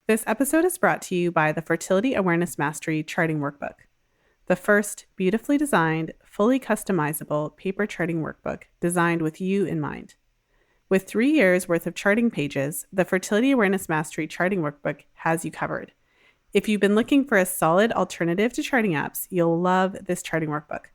This episode is brought to you by the Fertility Awareness Mastery Charting Workbook, the first beautifully designed, fully customizable paper charting workbook designed with you in mind. With 3 years worth of charting pages, the Fertility Awareness Mastery Charting Workbook has you covered. If you've been looking for a solid alternative to charting apps, you'll love this charting workbook.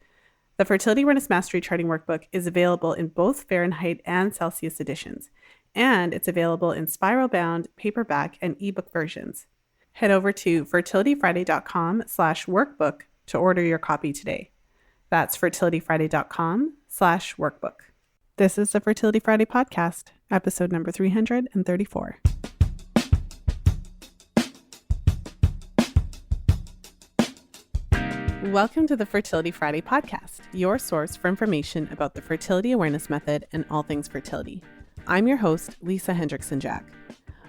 The Fertility Awareness Mastery Charting Workbook is available in both Fahrenheit and Celsius editions, and it's available in spiral-bound, paperback, and ebook versions. Head over to fertilityfriday.com/workbook to order your copy today. That's fertilityfriday.com/workbook. This is the Fertility Friday podcast, episode number 334. Welcome to the Fertility Friday podcast, your source for information about the fertility awareness method and all things fertility. I'm your host, Lisa Hendrickson-Jack.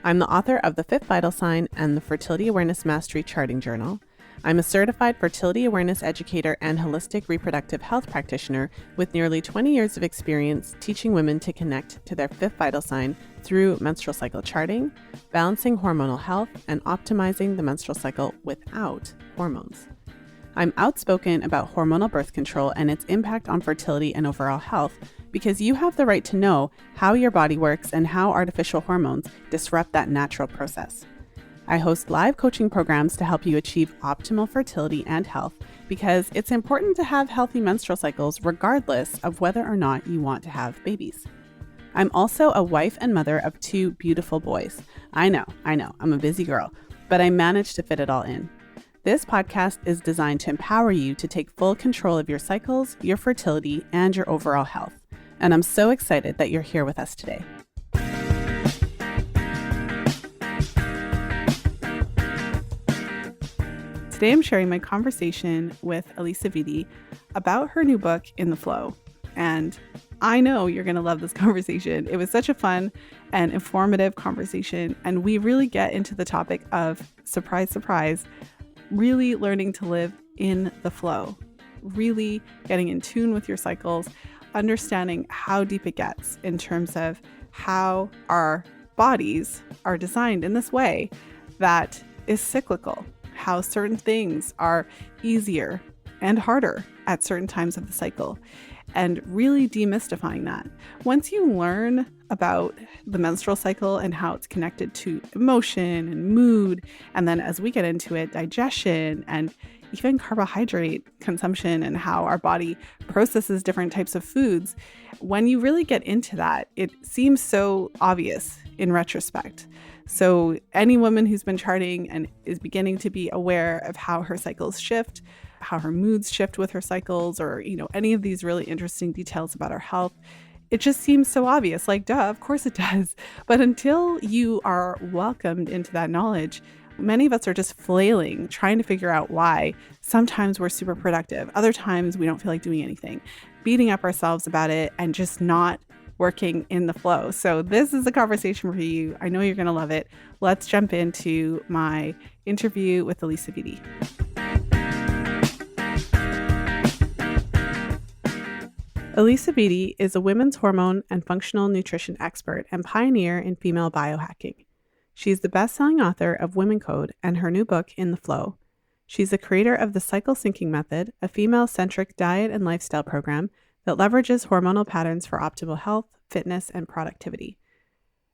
I'm the author of The Fifth Vital Sign and the Fertility Awareness Mastery Charting Journal. I'm a certified fertility awareness educator and holistic reproductive health practitioner with nearly 20 years of experience teaching women to connect to their fifth vital sign through menstrual cycle charting, balancing hormonal health, and optimizing the menstrual cycle without hormones. I'm outspoken about hormonal birth control and its impact on fertility and overall health because you have the right to know how your body works and how artificial hormones disrupt that natural process. I host live coaching programs to help you achieve optimal fertility and health because it's important to have healthy menstrual cycles regardless of whether or not you want to have babies. I'm also a wife and mother of 2 beautiful boys. I know, I'm a busy girl, but I managed to fit it all in. This podcast is designed to empower you to take full control of your cycles, your fertility, and your overall health. And I'm so excited that you're here with us today. Today I'm sharing my conversation with Alisa Vitti about her new book, In the FLO. And I know you're going to love this conversation. It was such a fun and informative conversation. And we really get into the topic of, surprise, surprise, really learning to live in the flow, really getting in tune with your cycles, understanding how deep it gets in terms of how our bodies are designed in this way that is cyclical, how certain things are easier and harder at certain times of the cycle, and really demystifying that. Once you learn about the menstrual cycle and how it's connected to emotion and mood, and then as we get into it, digestion and even carbohydrate consumption and how our body processes different types of foods, when you really get into that, it seems so obvious in retrospect. So any woman who's been charting and is beginning to be aware of how her cycles shift, how her moods shift with her cycles, or, any of these really interesting details about our health, it just seems so obvious, like, duh, of course it does. But until you are welcomed into that knowledge, many of us are just flailing, trying to figure out why. Sometimes we're super productive. Other times we don't feel like doing anything, beating up ourselves about it and just not working in the flow. So this is a conversation for you. I know you're going to love it. Let's jump into my interview with Alisa Vitti. Alisa Vitti is a women's hormone and functional nutrition expert and pioneer in female biohacking. She's the best-selling author of WomanCode and her new book, In the FLO. She's the creator of the Cycle Syncing Method, a female-centric diet and lifestyle program that leverages hormonal patterns for optimal health, fitness, and productivity.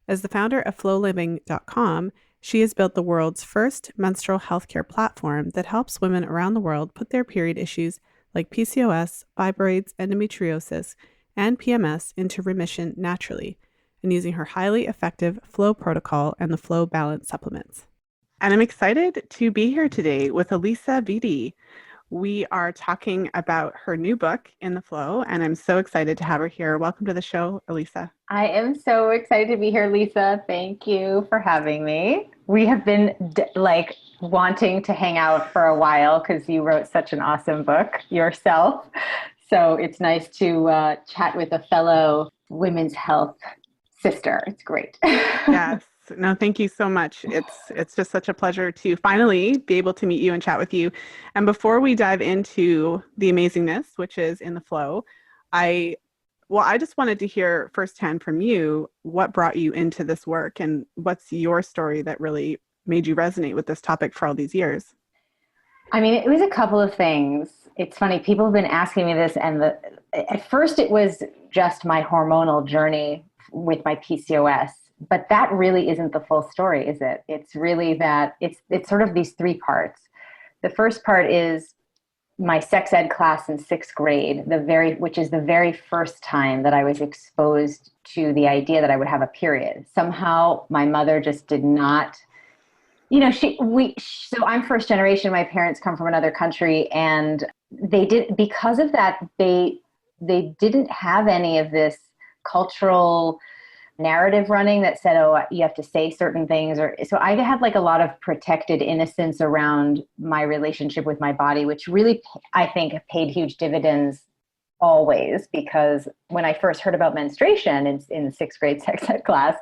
As the founder of FLOliving.com, she has built the world's first menstrual healthcare platform that helps women around the world put their period issues like PCOS, Fibroids, Endometriosis, and PMS into remission naturally, and using her highly effective FLO Protocol and the FLO Balance Supplements. And I'm excited to be here today with Alisa Vitti. We are talking about her new book, In the FLO, and I'm so excited to have her here. Welcome to the show, Alisa. I am so excited to be here, Lisa. Thank you for having me. We have been wanting to hang out for a while because you wrote such an awesome book yourself. So it's nice to chat with a fellow women's health sister. It's great. Yes. No, thank you so much. It's just such a pleasure to finally be able to meet you and chat with you. And before we dive into the amazingness, which is In the FLO, I just wanted to hear firsthand from you what brought you into this work and what's your story that really made you resonate with this topic for all these years? I mean, it was a couple of things. It's funny, people have been asking me this, and at first it was just my hormonal journey with my PCOS, but that really isn't the full story, is it? It's really that it's sort of these three parts. The first part is my sex ed class in sixth grade, which is the very first time that I was exposed to the idea that I would have a period. Somehow my mother just did not, so I'm first generation. My parents come from another country, and because of that, they didn't have any of this cultural narrative running that said, oh, you have to say certain things. So I had like a lot of protected innocence around my relationship with my body, which really, I think, paid huge dividends always, because when I first heard about menstruation in the sixth grade sex ed class,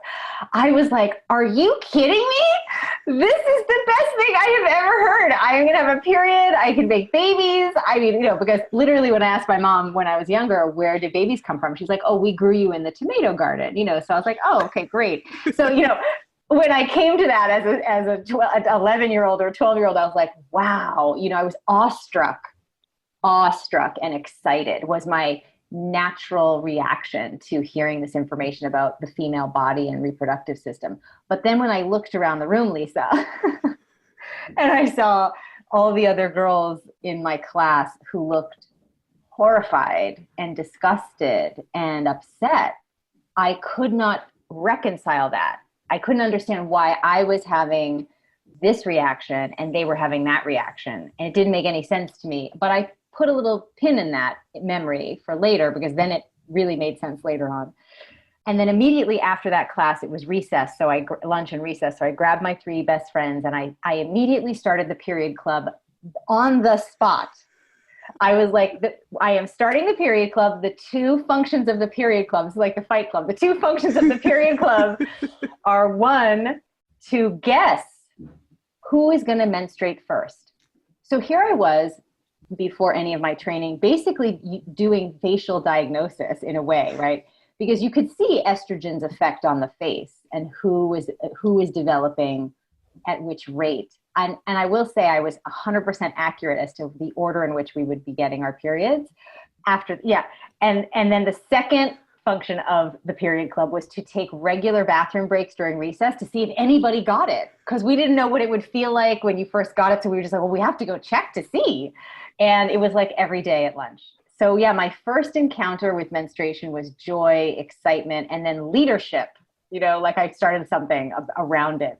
I was like, are you kidding me? This is the best thing I have ever heard. I'm going to have a period. I can make babies. I mean, because literally when I asked my mom when I was younger, where did babies come from? She's like, oh, we grew you in the tomato garden, So I was like, oh, okay, great. So, when I came to that as a 11-year-old or 12-year-old, I was like, wow, I was awestruck and excited was my natural reaction to hearing this information about the female body and reproductive system. But then when I looked around the room, Lisa, and I saw all the other girls in my class who looked horrified and disgusted and upset, I could not reconcile that. I couldn't understand why I was having this reaction and they were having that reaction. And it didn't make any sense to me. But I put a little pin in that memory for later, because then it really made sense later on. And then immediately after that class, it was recess. So lunch and recess. So I grabbed my three best friends and I immediately started the period club on the spot. I was like, I am starting the period club. The two functions of the period club, it's like the fight club. The two functions of the period club are, one, to guess who is going to menstruate first. So here I was, before any of my training, basically doing facial diagnosis in a way, right? Because you could see estrogen's effect on the face and who is developing at which rate. And I will say I was 100% accurate as to the order in which we would be getting our periods after. Yeah. And then the second function of the period club was to take regular bathroom breaks during recess to see if anybody got it. Because we didn't know what it would feel like when you first got it. So we were just like, well, we have to go check to see. And it was like every day at lunch. So yeah, my first encounter with menstruation was joy, excitement, and then leadership, like I started something around it.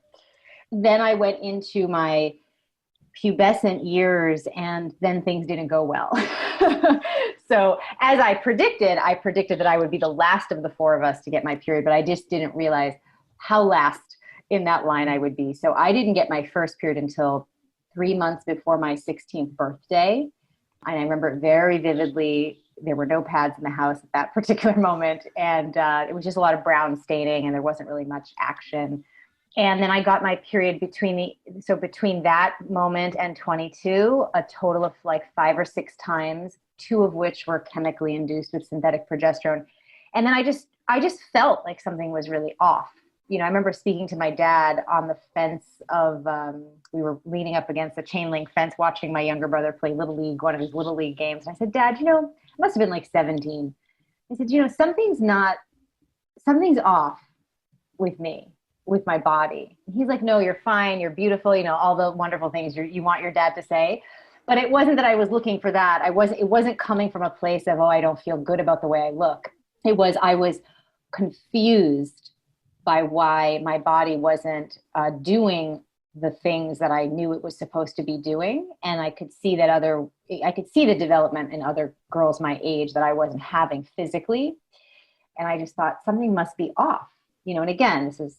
Then I went into my pubescent years, and then things didn't go well. So as I predicted that I would be the last of the four of us to get my period, but I just didn't realize how last in that line I would be. So I didn't get my first period until 3 months before my 16th birthday. And I remember it very vividly. There were no pads in the house at that particular moment. And it was just a lot of brown staining, and there wasn't really much action. And then I got my period between that moment and 22, a total of like 5 or 6 times, 2 of which were chemically induced with synthetic progesterone. And then I just felt like something was really off. I remember speaking to my dad on the fence of, we were leaning up against a chain link fence, watching my younger brother play Little League, one of his Little League games. And I said, Dad, I must have been like 17. I said, something's off with me, with my body. And he's like, no, you're fine. You're beautiful. All the wonderful things you want your dad to say. But it wasn't that I was looking for that. It wasn't coming from a place of, oh, I don't feel good about the way I look. I was confused by why my body wasn't doing the things that I knew it was supposed to be doing. And I could see the development in other girls my age that I wasn't having physically. And I just thought something must be off, and again, this is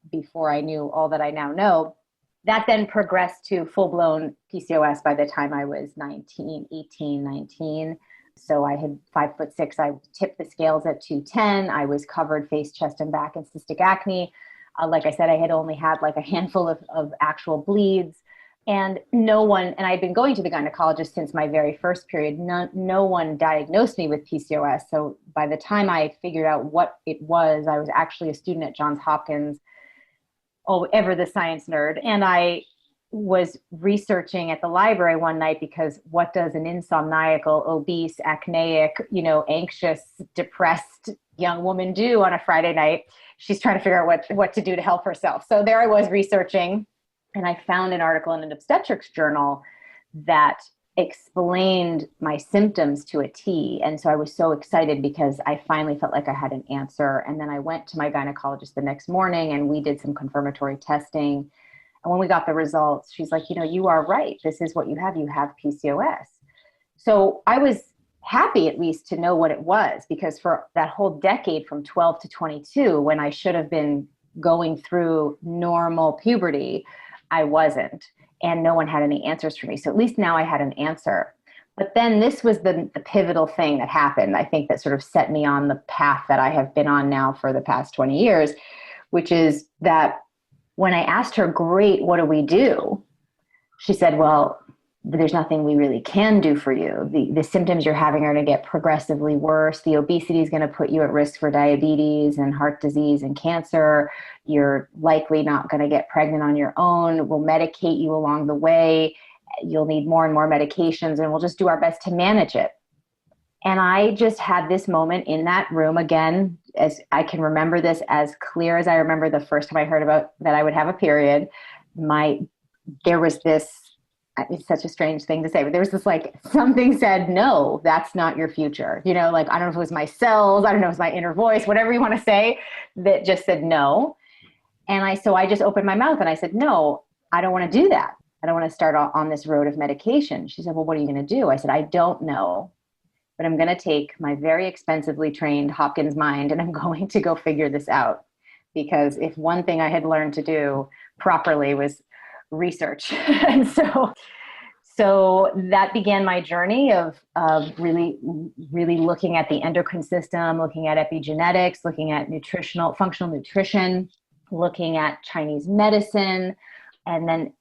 before I knew all that I now know. That then progressed to full-blown PCOS by the time I was 18, 19. So I had 5'6". I tipped the scales at 210. I was covered face, chest, and back in cystic acne. Like I said, I had only had like a handful of actual bleeds, and I'd been going to the gynecologist since my very first period. No one diagnosed me with PCOS. So by the time I figured out what it was, I was actually a student at Johns Hopkins. ever the science nerd. And I was researching at the library one night because what does an insomniacal, obese, acneic, anxious, depressed young woman do on a Friday night? She's trying to figure out what to do to help herself. So there I was researching, and I found an article in an obstetrics journal that explained my symptoms to a T. And so I was so excited because I finally felt like I had an answer. And then I went to my gynecologist the next morning and we did some confirmatory testing. And when we got the results, she's like, you are right. This is what you have. You have PCOS. So I was happy at least to know what it was, because for that whole decade from 12 to 22, when I should have been going through normal puberty, I wasn't. And no one had any answers for me. So at least now I had an answer. But then this was the pivotal thing that happened, I think, that sort of set me on the path that I have been on now for the past 20 years, which is that when I asked her, great, what do we do? She said, well, there's nothing we really can do for you. The symptoms you're having are going to get progressively worse. The obesity is going to put you at risk for diabetes and heart disease and cancer. You're likely not going to get pregnant on your own. We'll medicate you along the way. You'll need more and more medications, and we'll just do our best to manage it. And I just had this moment in that room again, as I can remember this as clear as I remember the first time I heard about that I would have a period. There was this, it's such a strange thing to say, but there was this something said, no, that's not your future. I don't know if it was my cells, I don't know if it was my inner voice, whatever you want to say, that just said no. And so I just opened my mouth and I said, no, I don't want to do that. I don't want to start on this road of medication. She said, well, what are you going to do? I said, I don't know, but I'm going to take my very expensively trained Hopkins mind and I'm going to go figure this out. Because if one thing I had learned to do properly was research. And so that began my journey of really looking at the endocrine system, looking at epigenetics, looking at functional nutrition, looking at Chinese medicine, and then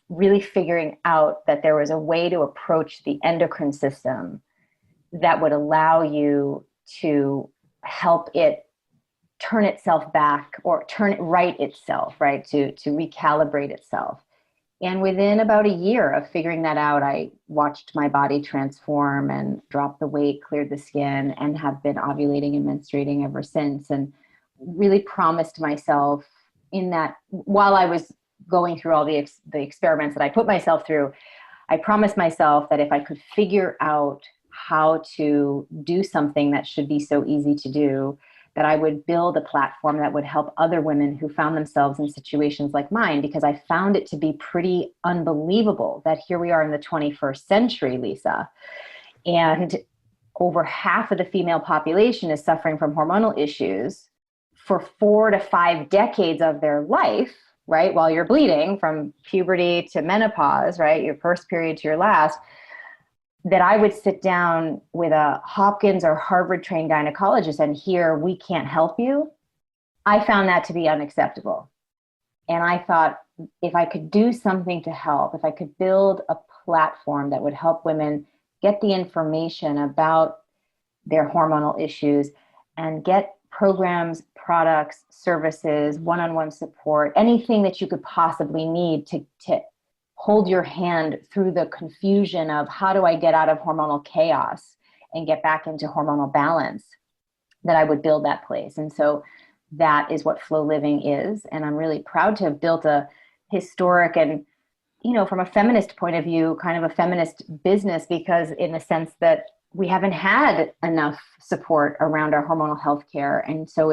really figuring out that there was a way to approach the endocrine system that would allow you to help it turn itself back or turn it right itself, right? To recalibrate itself. And within about a year of figuring that out, I watched my body transform and drop the weight, cleared the skin, and have been ovulating and menstruating ever since. And really promised myself in that, while I was going through all the experiments that I put myself through, I promised myself that if I could figure out how to do something that should be so easy to do, that I would build a platform that would help other women who found themselves in situations like mine, because I found it to be pretty unbelievable that here we are in the 21st century, Lisa, and over half of the female population is suffering from hormonal issues for 4 to 5 decades of their life, right? While you're bleeding from puberty to menopause, right? Your first period to your last. That I would sit down with a Hopkins or Harvard trained gynecologist and hear, we can't help you. I found that to be unacceptable. And I thought, if I could do something to help, if I could build a platform that would help women get the information about their hormonal issues and get programs, products, services, one-on-one support, anything that you could possibly need to hold your hand through the confusion of how do I get out of hormonal chaos and get back into hormonal balance, that I would build that place. And so that is what FLO Living is. And I'm really proud to have built a historic and, from a feminist point of view, kind of a feminist business, because in the sense that we haven't had enough support around our hormonal health care. And so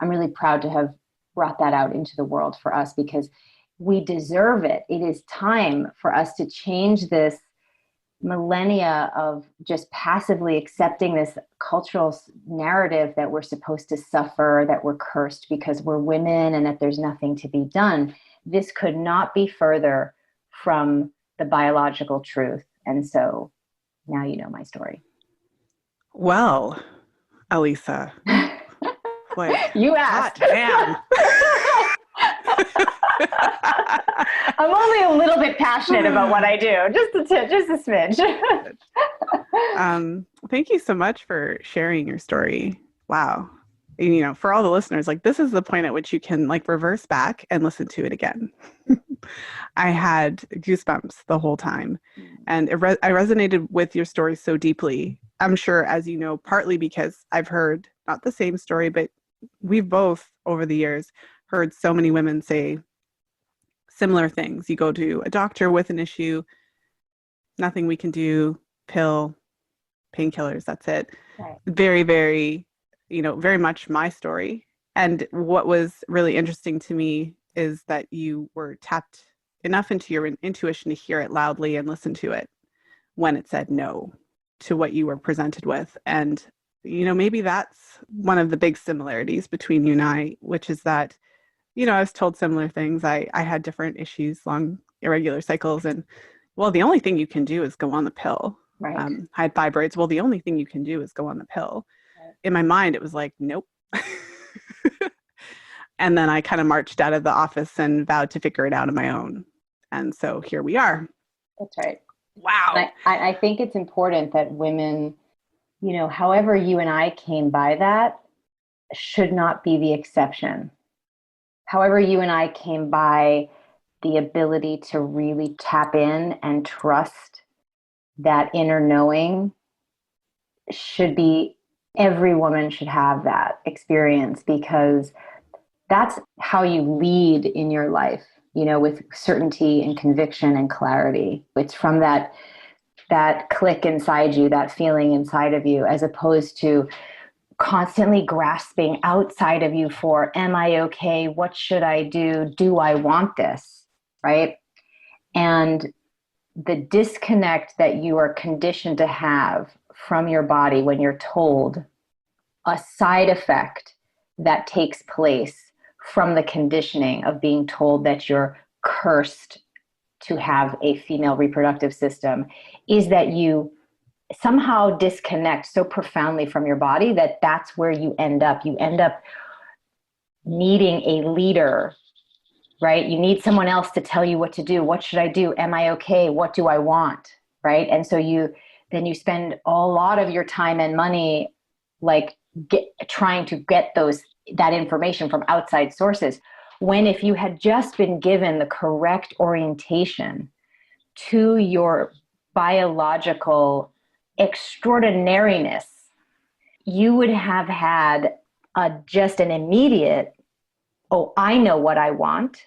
I'm really proud to have brought that out into the world for us, because we deserve it. It is time for us to change this millennia of just passively accepting this cultural narrative that we're supposed to suffer, that we're cursed because we're women, and that there's nothing to be done. This could not be further from the biological truth. And so now you know my story. Well, Alisa, you asked. Damn. I'm only a little bit passionate about what I do, just a smidge. Thank you so much for sharing your story. Wow. for all the listeners, like this is the point at which you can like reverse back and listen to it again. I had goosebumps the whole time, and I resonated with your story so deeply. I'm sure, as you know, partly because I've heard not the same story, but we've both over the years heard so many women say similar things. You go to a doctor with an issue, nothing we can do, pill, painkillers, that's it. Right. Very, very, very much my story. And what was really interesting to me is that you were tapped enough into your intuition to hear it loudly and listen to it when it said no to what you were presented with. And, maybe that's one of the big similarities between you and I, which is that, I was told similar things. I had different issues, long irregular cycles. And, well, the only thing you can do is go on the pill. Right. I had fibroids. Well, the only thing you can do is go on the pill. Right. In my mind, it was like, nope. And then I kind of marched out of the office and vowed to figure it out on my own. And so here we are. That's right. Wow. I think it's important that women, however you and I came by that, should not be the exception. However you and I came by the ability to really tap in and trust that inner knowing should be, every woman should have that experience, because that's how you lead in your life, with certainty and conviction and clarity. It's from that click inside you, that feeling inside of you, as opposed to constantly grasping outside of you for, am I okay? What should I do? Do I want this? Right? And the disconnect that you are conditioned to have from your body when you're told a side effect that takes place from the conditioning of being told that you're cursed to have a female reproductive system is that you somehow disconnect so profoundly from your body that that's where you end up. You end up needing a leader, right? You need someone else to tell you what to do. What should I do? Am I okay? What do I want? Right? And so you spend a lot of your time and money trying to get that information from outside sources. When if you had just been given the correct orientation to your biological extraordinariness, you would have had just an immediate, oh, I know what I want.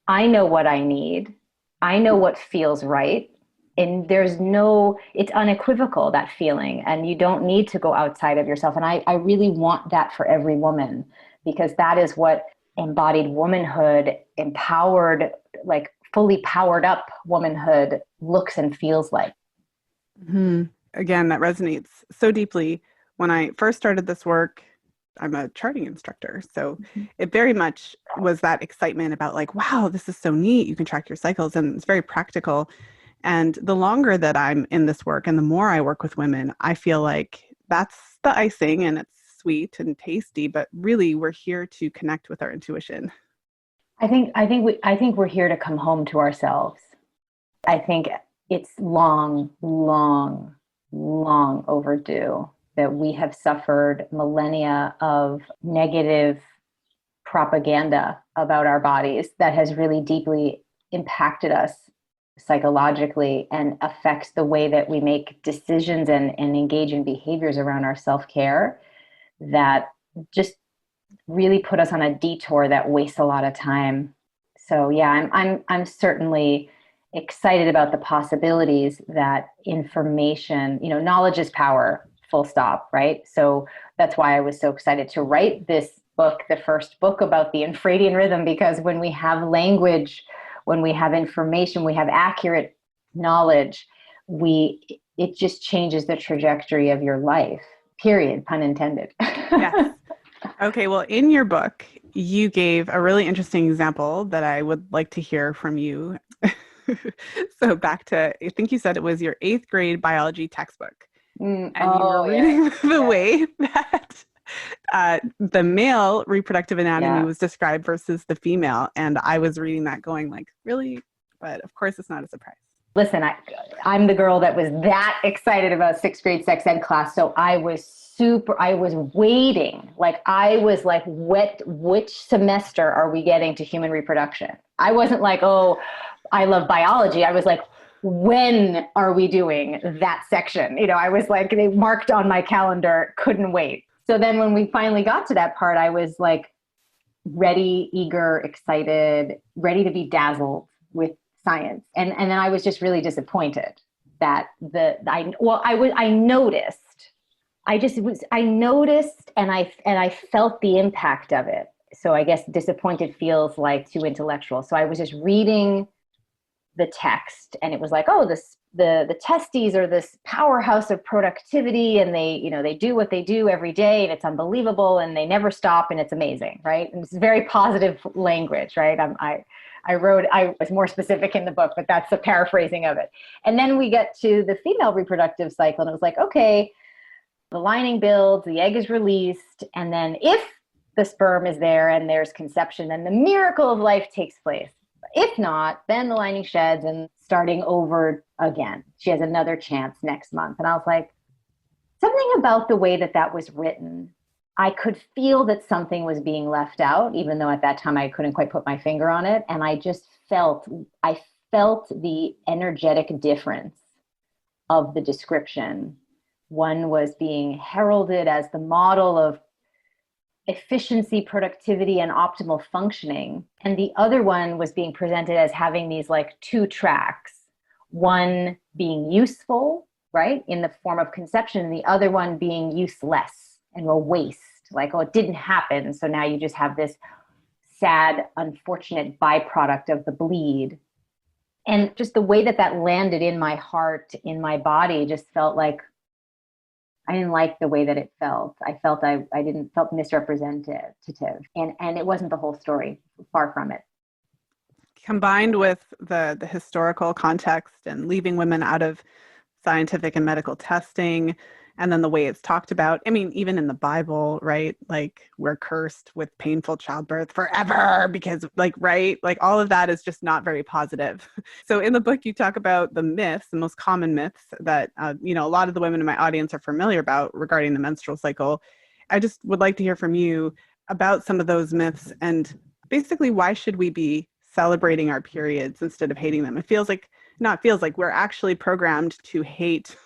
I know what I need. I know what feels right. And it's unequivocal, that feeling. And you don't need to go outside of yourself. And I really want that for every woman, because that is what embodied womanhood, empowered, like fully powered up womanhood looks and feels like. Mm-hmm. Again, that resonates so deeply. When I first started this work, I'm a charting instructor. So it very much was that excitement about like, wow, this is so neat. You can track your cycles, and it's very practical. And the longer that I'm in this work and the more I work with women, I feel like that's the icing, and it's sweet and tasty, but really we're here to connect with our intuition. I think we're here to come home to ourselves. I think it's long, long, long overdue that we have suffered millennia of negative propaganda about our bodies that has really deeply impacted us psychologically and affects the way that we make decisions and engage in behaviors around our self-care, that just really put us on a detour that wastes a lot of time. So yeah, I'm certainly excited about the possibilities that information, knowledge is power, full stop, right? So that's why I was so excited to write this book, the first book about the Infraredian Rhythm, because when we have language, when we have information, we have accurate knowledge, it just changes the trajectory of your life, period, pun intended. Yes. Okay, well, in your book, you gave a really interesting example that I would like to hear from you. So back to, I think you said it was your 8th grade biology textbook. And you were reading the way that the male reproductive anatomy was described versus the female. And I was reading that going like, really? But of course, it's not a surprise. Listen, I'm the girl that was that excited about sixth grade sex ed class. So I was waiting. Like I was like, which semester are we getting to human reproduction? I wasn't like, oh, I love biology. I was like, when are we doing that section? I was like, they marked on my calendar, couldn't wait. So then when we finally got to that part, I was like ready, eager, excited, ready to be dazzled with science. And then I was just really disappointed that I noticed. I noticed and I felt the impact of it. So I guess disappointed feels like too intellectual. So I was just reading the text and it was like, oh, the testes are this powerhouse of productivity and they do what they do every day and it's unbelievable and they never stop and it's amazing, right? And it's very positive language, right? I was more specific in the book, but that's the paraphrasing of it. And then we get to the female reproductive cycle and it was like, okay, the lining builds, the egg is released, and then if the sperm is there and there's conception, then the miracle of life takes place. If not, then the lining sheds and starting over again. She has another chance next month. And I was like, something about the way that was written, I could feel that something was being left out, even though at that time I couldn't quite put my finger on it. And I felt the energetic difference of the description. One was being heralded as the model of efficiency, productivity, and optimal functioning. And the other one was being presented as having these like two tracks, one being useful, right, in the form of conception, and the other one being useless and a waste, like, oh, it didn't happen. So now you just have this sad, unfortunate byproduct of the bleed. And just the way that landed in my heart, in my body, just felt like I didn't like the way that it felt. I felt felt misrepresentative, and it wasn't the whole story. Far from it. Combined with the historical context and leaving women out of scientific and medical testing, and then the way it's talked about. I mean, even in the Bible, right? Like we're cursed with painful childbirth forever because right? Like all of that is just not very positive. So in the book, you talk about the myths, the most common myths that, a lot of the women in my audience are familiar about regarding the menstrual cycle. I just would like to hear from you about some of those myths and basically why should we be celebrating our periods instead of hating them? We're actually programmed to hate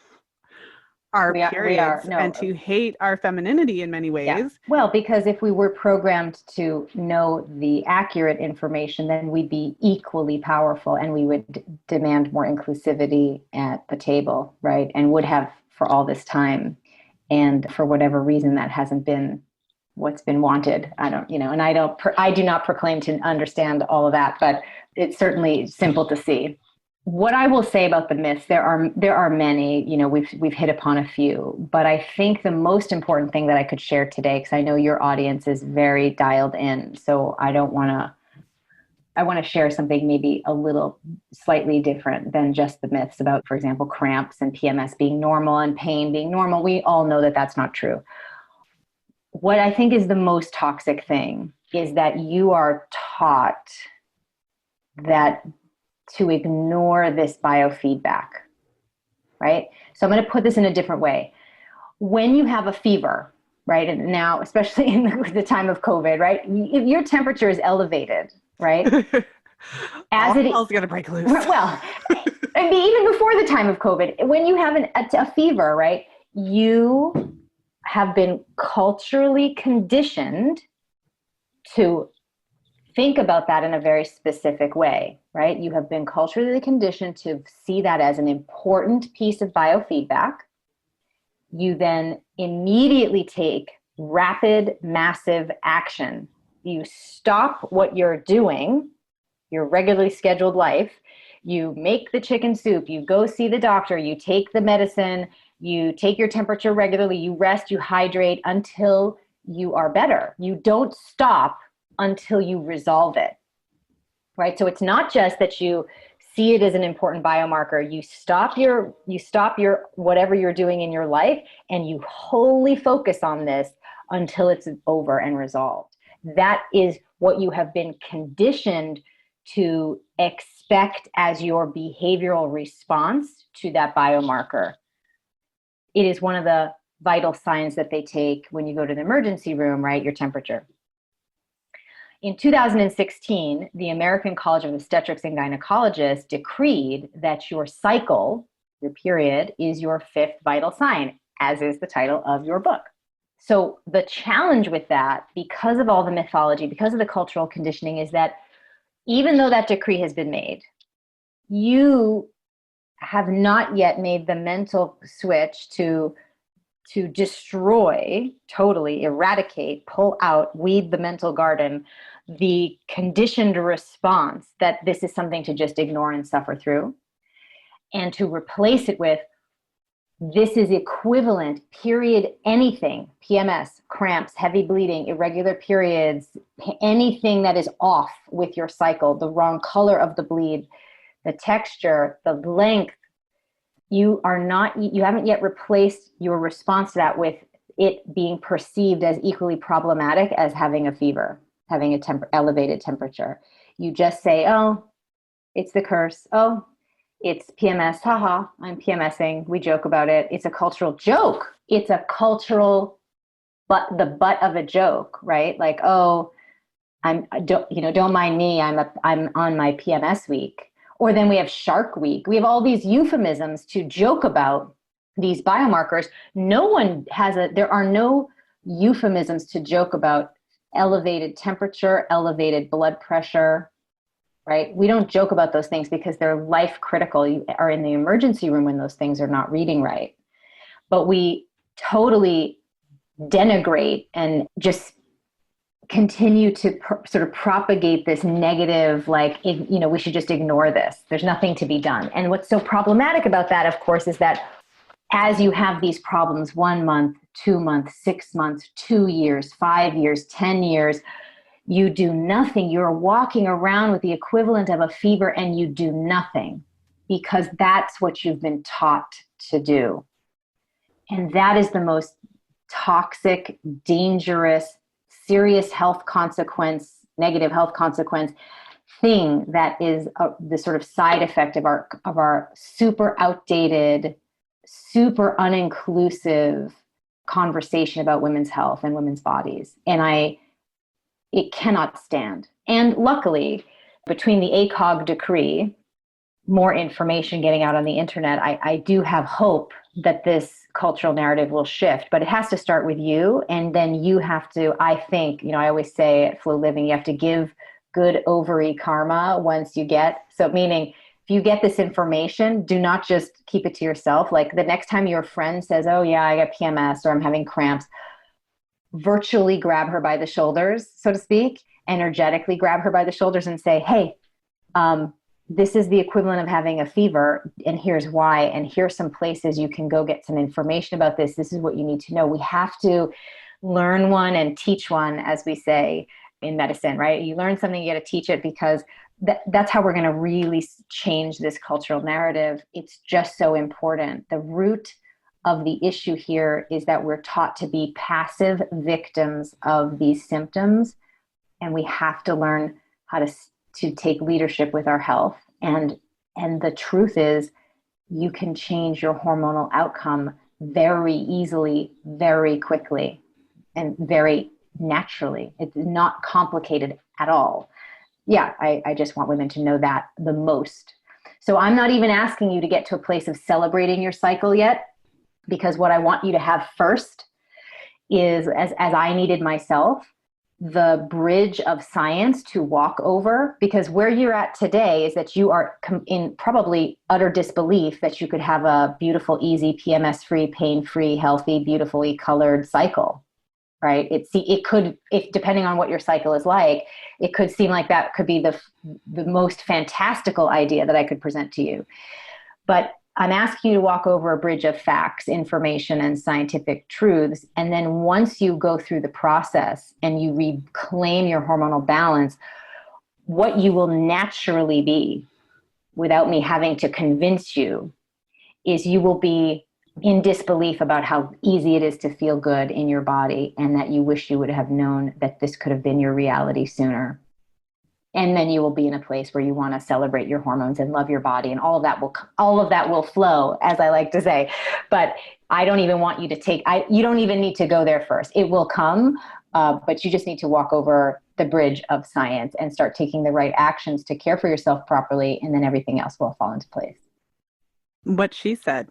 our periods and to hate our femininity in many ways. Yeah. Well, because if we were programmed to know the accurate information, then we'd be equally powerful and we would demand more inclusivity at the table, right? And would have for all this time. And for whatever reason, that hasn't been what's been wanted. I do not proclaim to understand all of that, but it's certainly simple to see. What I will say about the myths, there are many, we've hit upon a few, but I think the most important thing that I could share today, because I know your audience is very dialed in, so I want to share something maybe a little slightly different than just the myths about, for example, cramps and PMS being normal and pain being normal. We all know that that's not true. What I think is the most toxic thing is that you are taught that to ignore this biofeedback, right? So I'm going to put this in a different way. When you have a fever, right, and now, especially in the time of COVID, right, if your temperature is elevated, right, all hell's going to break loose. Well, I mean, even before the time of COVID, when you have a fever, right, you have been culturally conditioned to think about that in a very specific way, right? You have been culturally conditioned to see that as an important piece of biofeedback. You then immediately take rapid, massive action. You stop what you're doing, your regularly scheduled life. You make the chicken soup, you go see the doctor, you take the medicine, you take your temperature regularly, you rest, you hydrate until you are better. You don't stop until you resolve it, right? So it's not just that you see it as an important biomarker. You stop your whatever you're doing in your life and you wholly focus on this until it's over and resolved. That is what you have been conditioned to expect as your behavioral response to that biomarker. It is one of the vital signs that they take when you go to the emergency room, right? Your temperature. In 2016, the American College of Obstetrics and Gynecologists decreed that your cycle, your period, is your fifth vital sign, as is the title of your book. So the challenge with that, because of all the mythology, because of the cultural conditioning, is that even though that decree has been made, you have not yet made the mental switch to destroy, totally eradicate, pull out, weed the mental garden, the conditioned response that this is something to just ignore and suffer through, and to replace it with, this is equivalent, period, anything, PMS, cramps, heavy bleeding, irregular periods, anything that is off with your cycle, the wrong color of the bleed, the texture, the length, you haven't yet replaced your response to that with it being perceived as equally problematic as having a fever, having a elevated temperature. You just say, oh, it's the curse. Oh, it's PMS. Haha, I'm PMSing. We joke about it. It's a cultural joke. It's a cultural, the butt of a joke, right? Like, oh, don't mind me. I'm on my PMS week. Or then we have Shark Week. We have all these euphemisms to joke about these biomarkers. There are no euphemisms to joke about elevated temperature, elevated blood pressure, right? We don't joke about those things because they're life critical. You are in the emergency room when those things are not reading right. But we totally denigrate and just continue to sort of propagate this negative, we should just ignore this. There's nothing to be done. And what's so problematic about that, of course, is that as you have these problems 1 month, 2 months, 6 months, 2 years, 5 years, 10 years, you do nothing. You're walking around with the equivalent of a fever and you do nothing because that's what you've been taught to do. And that is the most toxic, dangerous, serious health consequence, negative health consequence thing that is the sort of side effect of our super outdated, super uninclusive conversation about women's health and women's bodies. And it cannot stand. And luckily, between the ACOG decree, more information getting out on the internet, I do have hope that this cultural narrative will shift, but it has to start with you. And then you have to, I think, I always say at FLO Living, you have to give good ovary karma once you so meaning if you get this information, do not just keep it to yourself. Like the next time your friend says, oh yeah, I got PMS or I'm having cramps, virtually grab her by the shoulders, so to speak, energetically grab her by the shoulders and say, hey, this is the equivalent of having a fever, and here's why, and here's some places you can go get some information about this. This is what you need to know. We have to learn one and teach one, as we say in medicine, right? You learn something, you got to teach it, because that's how we're going to really change this cultural narrative. It's just so important. The root of the issue here is that we're taught to be passive victims of these symptoms, and we have to learn how to take leadership with our health. And the truth is, you can change your hormonal outcome very easily, very quickly, and very naturally. It's not complicated at all. Yeah, I just want women to know that the most. So I'm not even asking you to get to a place of celebrating your cycle yet, because what I want you to have first is, as I needed myself, the bridge of science to walk over, because where you're at today is that you are in probably utter disbelief that you could have a beautiful, easy, PMS-free, pain-free, healthy, beautifully colored cycle, right? It could, if depending on what your cycle is like, it could seem like that could be the most fantastical idea that I could present to you. But I'm asking you to walk over a bridge of facts, information, and scientific truths. And then once you go through the process and you reclaim your hormonal balance, what you will naturally be, without me having to convince you, is you will be in disbelief about how easy it is to feel good in your body, and that you wish you would have known that this could have been your reality sooner. And then you will be in a place where you want to celebrate your hormones and love your body, and all of that will flow, as I like to say. But I don't even want you to you don't even need to go there first. It will come, but you just need to walk over the bridge of science and start taking the right actions to care for yourself properly. And then everything else will fall into place. What she said.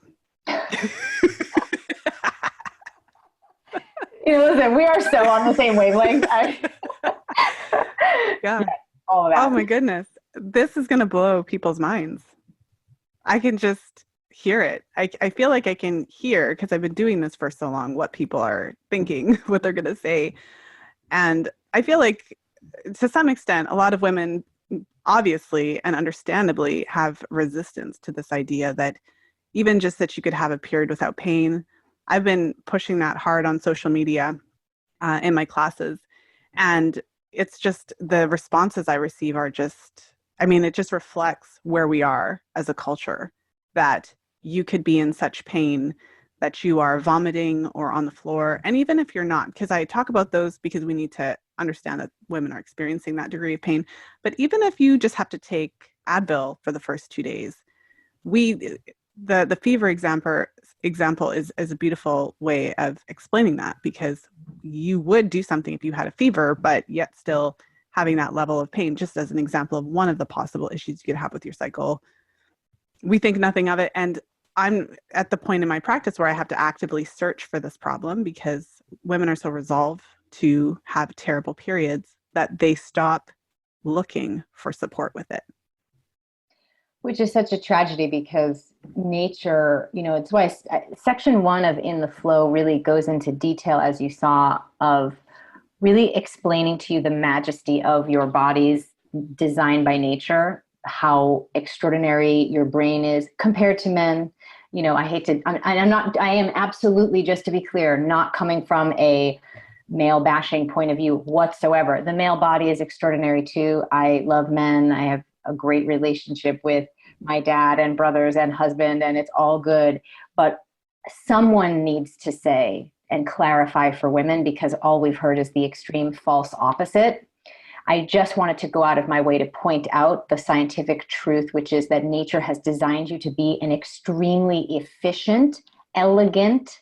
Listen, we are so on the same wavelength. Yeah. All of that. Oh my goodness. This is going to blow people's minds. I can just hear it. I feel like I can hear, because I've been doing this for so long, what people are thinking, what they're going to say. And I feel like to some extent, a lot of women obviously and understandably have resistance to this idea that even just that you could have a period without pain. I've been pushing that hard on social media in my classes. And it's just the responses I receive are just, I mean, it just reflects where we are as a culture, that you could be in such pain that you are vomiting or on the floor. And even if you're not, because I talk about those because we need to understand that women are experiencing that degree of pain. But even if you just have to take Advil for the first 2 days, the fever example is a beautiful way of explaining that, because you would do something if you had a fever, but yet still having that level of pain, just as an example of one of the possible issues you could have with your cycle. We think nothing of it. And I'm at the point in my practice where I have to actively search for this problem, because women are so resolved to have terrible periods that they stop looking for support with it. Which is such a tragedy, because nature, it's why section 1 of In the Flow really goes into detail, as you saw, of really explaining to you the majesty of your body's designed by nature, how extraordinary your brain is compared to men. I am absolutely, just to be clear, not coming from a male bashing point of view whatsoever. The male body is extraordinary too. I love men. I have a great relationship with my dad and brothers and husband, and it's all good. But someone needs to say and clarify for women, because all we've heard is the extreme false opposite. I just wanted to go out of my way to point out the scientific truth, which is that nature has designed you to be an extremely efficient, elegant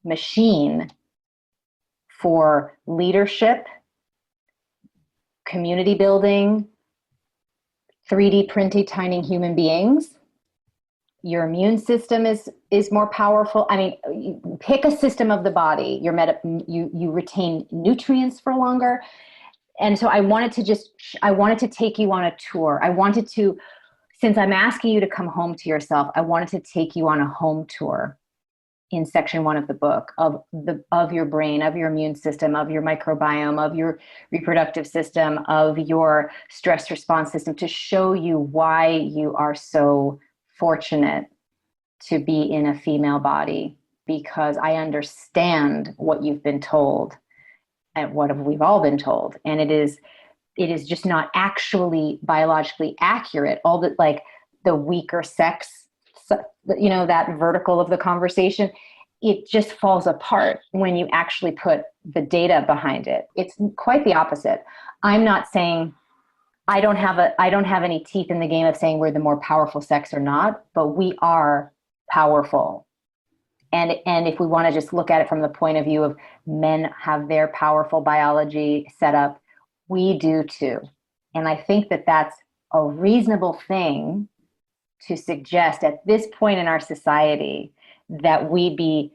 machine for leadership, community building, 3D printed tiny human beings. Your immune system is more powerful. I mean, pick a system of the body. You retain nutrients for longer. And so I wanted to take you on a tour. Since I'm asking you to come home to yourself, I wanted to take you on a home tour in section 1 of the book of your brain, of your immune system, of your microbiome, of your reproductive system, of your stress response system, to show you why you are so fortunate to be in a female body, because I understand what you've been told and what we've all been told. And it is just not actually biologically accurate. All the, like, the weaker sex, that vertical of the conversation, it just falls apart when you actually put the data behind it. It's quite the opposite. I'm not saying, I don't have any teeth in the game of saying we're the more powerful sex or not, but we are powerful. And if we want to just look at it from the point of view of men have their powerful biology set up, we do too. And I think that that's a reasonable thing to suggest at this point in our society, that we be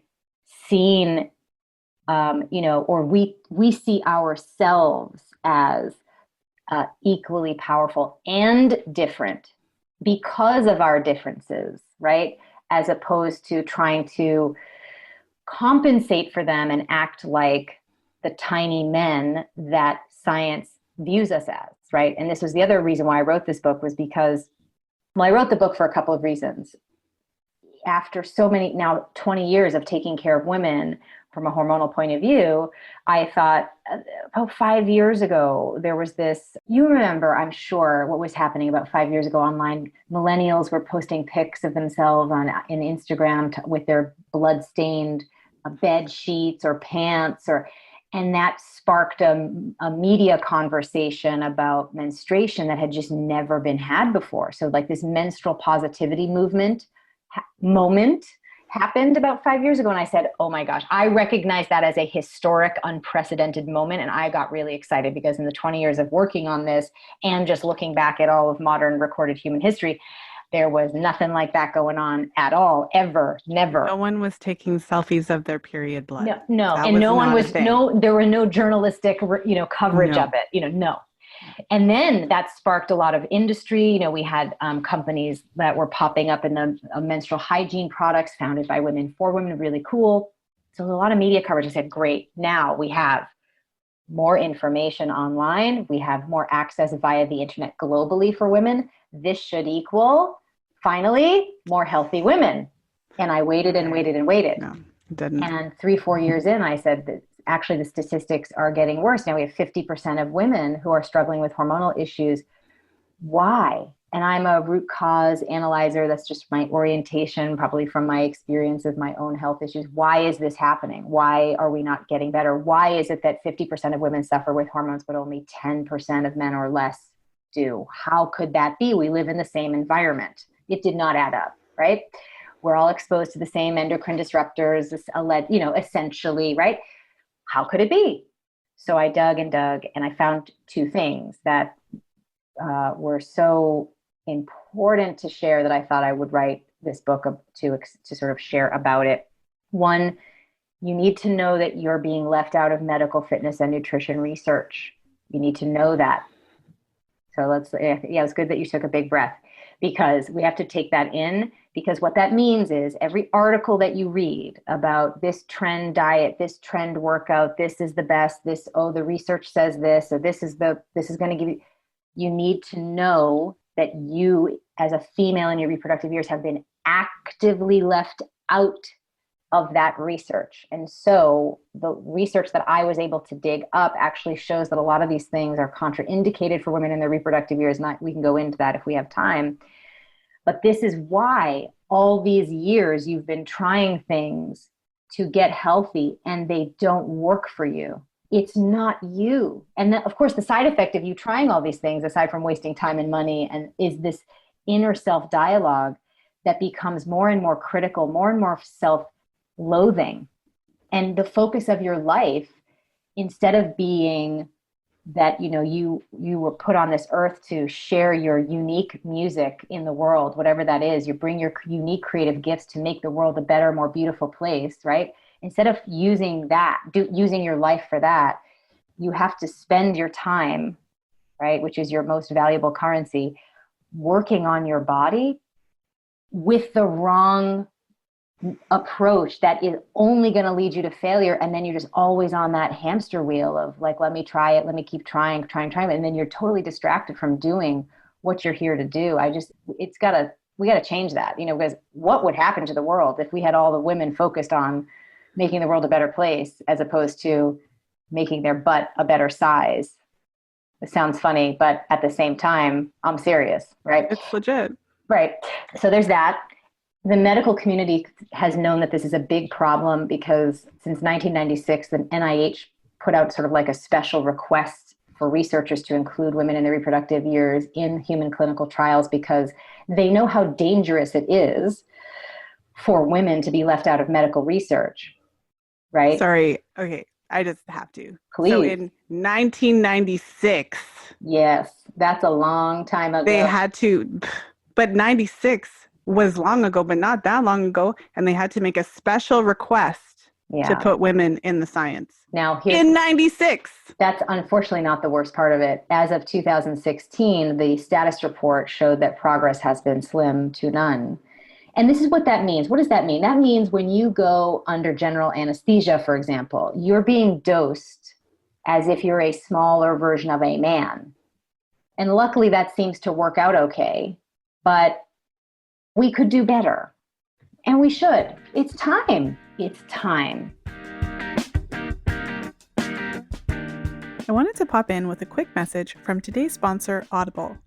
seen, or we see ourselves as equally powerful and different because of our differences, right? As opposed to trying to compensate for them and act like the tiny men that science views us as, right? And this was the other reason why I wrote this book, was because, well, I wrote the book for a couple of reasons. After so many, now 20 years of taking care of women from a hormonal point of view, I thought about 5 years ago, there was this, you remember, I'm sure, what was happening about 5 years ago online. Millennials were posting pics of themselves in Instagram with their blood-stained bed sheets or pants, And that sparked a media conversation about menstruation that had just never been had before. So like this menstrual positivity moment happened about 5 years ago. And I said, oh my gosh, I recognize that as a historic, unprecedented moment. And I got really excited because in the 20 years of working on this and just looking back at all of modern recorded human history, there was nothing like that going on at all, ever, never. No one was taking selfies of their period blood. No. That And was no one not a was, thing. there were no journalistic, coverage No. of it, no. And then that sparked a lot of industry. We had companies that were popping up in the menstrual hygiene products founded by women for women, really cool. So a lot of media coverage. I said, great. Now we have more information online. We have more access via the internet globally for women. This should equal, finally, more healthy women. And I waited and waited and waited. No, it didn't. And 3-4 years in, I said that actually the statistics are getting worse. Now we have 50% of women who are struggling with hormonal issues. Why? And I'm a root cause analyzer. That's just my orientation, probably from my experience of my own health issues. Why is this happening? Why are we not getting better? Why is it that 50% of women suffer with hormones, but only 10% of men or less do? How could that be? We live in the same environment. It did not add up, right? We're all exposed to the same endocrine disruptors, essentially, right? How could it be? So I dug, and I found two things that were so important to share that I thought I would write this book to sort of share about it. One, you need to know that you're being left out of medical fitness and nutrition research. You need to know that. So it's good that you took a big breath, because we have to take that in, because what that means is every article that you read about this trend diet, this trend workout, this is the best, the research says this, or this is going to give you need to know that you as a female in your reproductive years have been actively left out of that research. And so the research that I was able to dig up actually shows that a lot of these things are contraindicated for women in their reproductive years. We can go into that if we have time. But this is why all these years you've been trying things to get healthy and they don't work for you. It's not you. And then, of course, the side effect of you trying all these things, aside from wasting time and money, and is this inner self dialogue that becomes more and more critical, more and more self-loathing. And the focus of your life, instead of being that, you were put on this earth to share your unique music in the world, whatever that is, you bring your unique creative gifts to make the world a better, more beautiful place, right? Instead of using your life for that, you have to spend your time, right, which is your most valuable currency, working on your body with the wrong approach that is only going to lead you to failure. And then you're just always on that hamster wheel of like, let me try it. Let me keep trying. And then you're totally distracted from doing what you're here to do. We got to change that, because what would happen to the world if we had all the women focused on making the world a better place as opposed to making their butt a better size? It sounds funny, but at the same time, I'm serious, right? It's legit. Right. So there's that. The medical community has known that this is a big problem because since 1996, the NIH put out sort of like a special request for researchers to include women in their reproductive years in human clinical trials, because they know how dangerous it is for women to be left out of medical research, right? Sorry. Okay. I just have to. Please. So in 1996. Yes, that's a long time ago. They had to, but 96 was long ago, but not that long ago. And they had to make a special request to put women in the science. Now, in 96. That's unfortunately not the worst part of it. As of 2016, the status report showed that progress has been slim to none. And this is what that means. What does that mean? That means when you go under general anesthesia, for example, you're being dosed as if you're a smaller version of a man. And luckily that seems to work out okay, but we could do better. And we should. It's time. It's time. I wanted to pop in with a quick message from today's sponsor, Audible.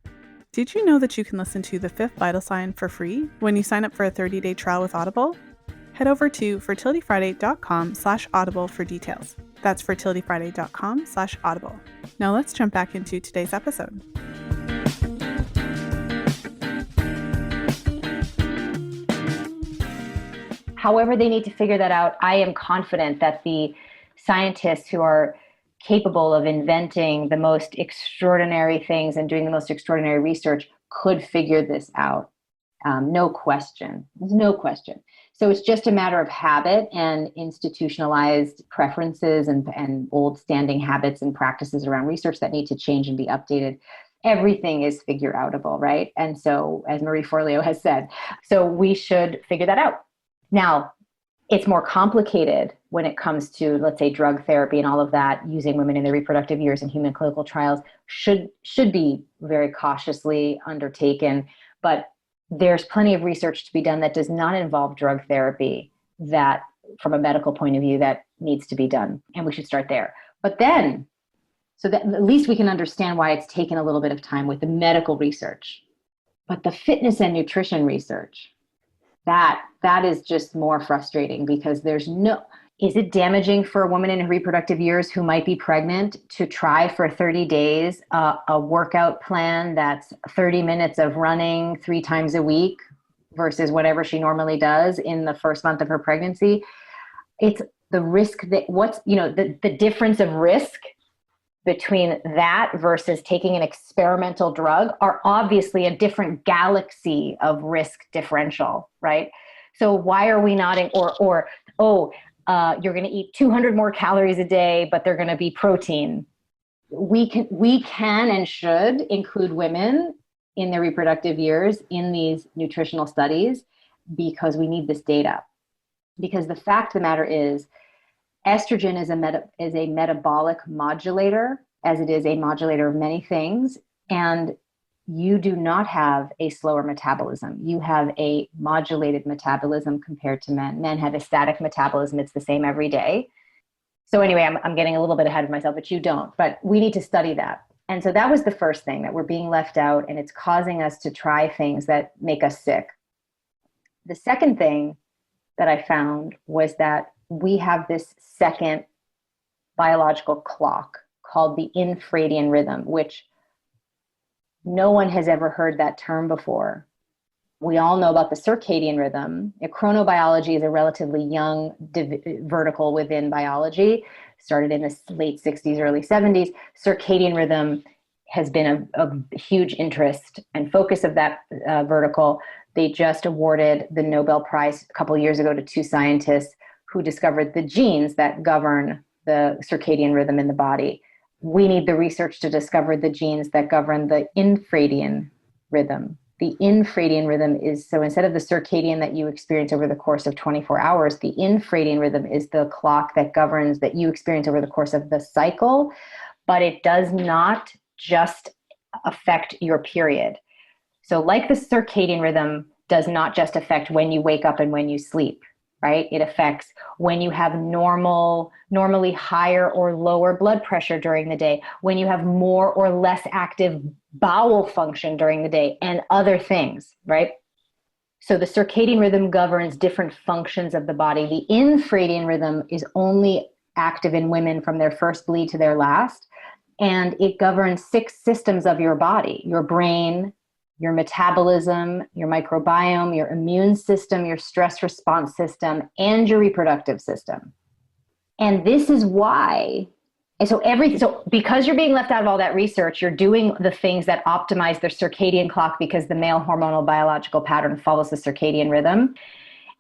Did you know that you can listen to The Fifth Vital Sign for free when you sign up for a 30-day trial with Audible? Head over to fertilityfriday.com/audible for details. That's fertilityfriday.com/audible. Now let's jump back into today's episode. However they need to figure that out, I am confident that the scientists who are capable of inventing the most extraordinary things and doing the most extraordinary research could figure this out. No question. There's no question. So it's just a matter of habit and institutionalized preferences and old standing habits and practices around research that need to change and be updated. Everything is figure outable, right? And so, as Marie Forleo has said, so we should figure that out. Now, it's more complicated when it comes to, let's say, drug therapy and all of that, using women in their reproductive years in human clinical trials should be very cautiously undertaken. But there's plenty of research to be done that does not involve drug therapy that, from a medical point of view, that needs to be done. And we should start there. But then, so that at least we can understand why it's taken a little bit of time with the medical research. But the fitness and nutrition research, that is just more frustrating because is it damaging for a woman in her reproductive years who might be pregnant to try for 30 days a workout plan that's 30 minutes of running 3 times a week versus whatever she normally does in the first month of her pregnancy? It's the risk that the difference of risk between that versus taking an experimental drug are obviously a different galaxy of risk differential, right? So why are we not, you're going to eat 200 more calories a day, but they're going to be protein. We can and should include women in their reproductive years in these nutritional studies because we need this data. Because the fact of the matter is, estrogen is a metabolic modulator, as it is a modulator of many things. And you do not have a slower metabolism. You have a modulated metabolism compared to men. Men have a static metabolism. It's the same every day. So anyway, I'm getting a little bit ahead of myself, but you don't. But we need to study that. And so that was the first thing, that we're being left out, and it's causing us to try things that make us sick. The second thing that I found was that we have this second biological clock called the Infraredian Rhythm, which no one has ever heard that term before. We all know about the Circadian Rhythm. Chronobiology is a relatively young vertical within biology, started in the late 60s, early 70s. Circadian Rhythm has been a huge interest and focus of that vertical. They just awarded the Nobel Prize a couple of years ago to 2 scientists who discovered the genes that govern the circadian rhythm in the body. We need the research to discover the genes that govern the infraredian rhythm. The infraredian rhythm is, so instead of the circadian that you experience over the course of 24 hours, the infraredian rhythm is the clock that governs that you experience over the course of the cycle, but it does not just affect your period. So like the circadian rhythm does not just affect when you wake up and when you sleep, right? It affects when you have normally higher or lower blood pressure during the day, when you have more or less active bowel function during the day, and other things, right? So the circadian rhythm governs different functions of the body. The infraredian rhythm is only active in women from their first bleed to their last, and it governs 6 systems of your body: your brain, your metabolism, your microbiome, your immune system, your stress response system, and your reproductive system. And this is why, so because you're being left out of all that research, you're doing the things that optimize the circadian clock because the male hormonal biological pattern follows the circadian rhythm.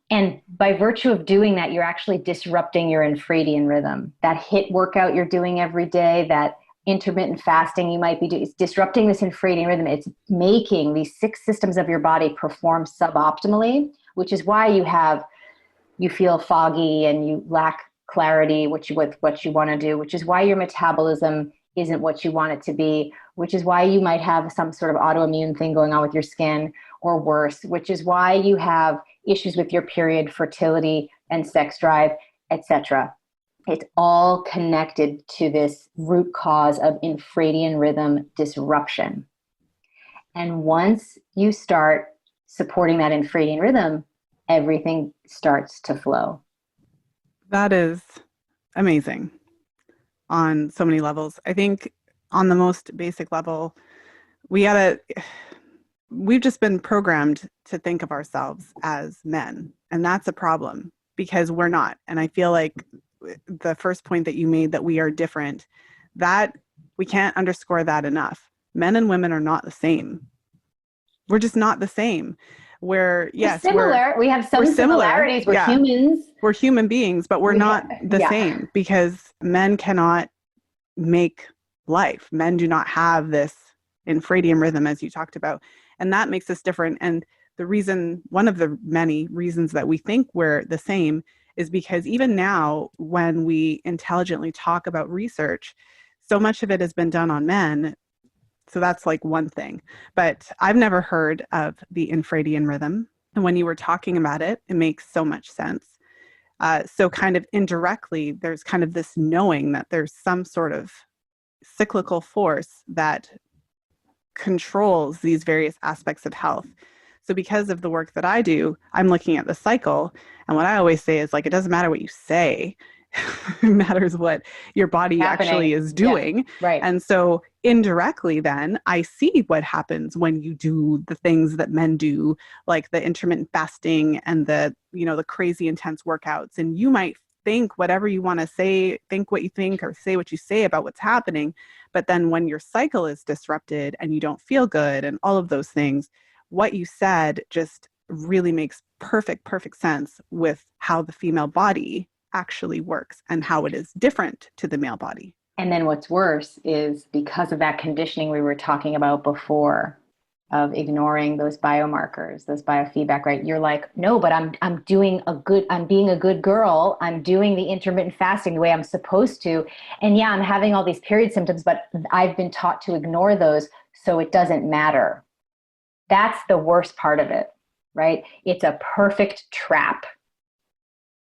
And by virtue of doing that, you're actually disrupting your infraredian rhythm. That HIIT workout you're doing every day, that intermittent fasting you might be doing, it's disrupting this infraredian rhythm. It's making these 6 systems of your body perform suboptimally, which is why you feel foggy and you lack clarity with what you want to do, which is why your metabolism isn't what you want it to be, which is why you might have some sort of autoimmune thing going on with your skin, or worse, which is why you have issues with your period, fertility, and sex drive, etc. It's all connected to this root cause of infraredian rhythm disruption. And once you start supporting that infraredian rhythm everything starts to flow. That is amazing on so many levels. I think on the most basic level, we've just been programmed to think of ourselves as men, and that's a problem because we're not. And I feel like the first point that you made, that we are different, that we can't underscore that enough. Men and women are not the same. We're just not the same. Yes, we have some similarities. We're humans. We're human beings, but we're not the same, because men cannot make life. Men do not have this infraredian rhythm, as you talked about. And that makes us different. And one of the many reasons that we think we're the same is because even now, when we intelligently talk about research, so much of it has been done on men. So that's like one thing. But I've never heard of the infraredian rhythm. And when you were talking about it, it makes so much sense. So kind of indirectly, there's kind of this knowing that there's some sort of cyclical force that controls these various aspects of health. So because of the work that I do, I'm looking at the cycle. And what I always say is, like, it doesn't matter what you say. It matters what your body actually is doing. Yeah, right. And so indirectly, then I see what happens when you do the things that men do, like the intermittent fasting and the crazy intense workouts. And you might think whatever you want to say, think what you think, or say what you say about what's happening. But then when your cycle is disrupted and you don't feel good and all of those things, what you said just really makes perfect sense with how the female body actually works and how it is different to the male body. And then what's worse is, because of that conditioning we were talking about before, of ignoring those biomarkers, those biofeedback, right? You're like, no, but I'm being a good girl. I'm doing the intermittent fasting the way I'm supposed to. And yeah, I'm having all these period symptoms, but I've been taught to ignore those, so it doesn't matter. That's the worst part of it, right? It's a perfect trap.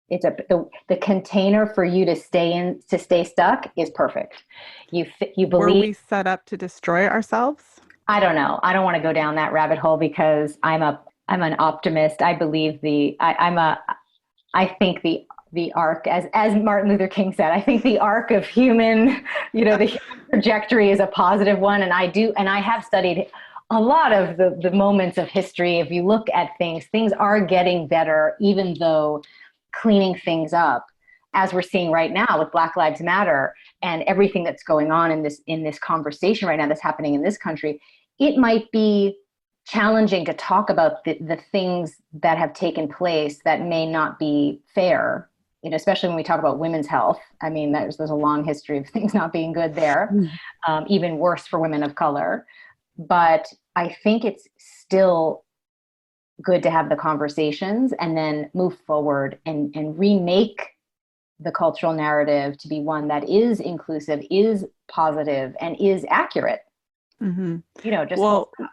It's the container for you to stay stuck is perfect. You believe. Were we set up to destroy ourselves? I don't know. I don't want to go down that rabbit hole, because I'm an optimist. I believe I think the arc, as Martin Luther King said, I think the arc of human, the human trajectory is a positive one. And I have studied a lot of the moments of history. If you look at things are getting better, even though cleaning things up, as we're seeing right now with Black Lives Matter and everything that's going on in this conversation right now that's happening in this country, it might be challenging to talk about the things that have taken place that may not be fair, especially when we talk about women's health. I mean, there's a long history of things not being good there, even worse for women of color. But I think it's still good to have the conversations and then move forward and remake the cultural narrative to be one that is inclusive, is positive, and is accurate. Mm-hmm.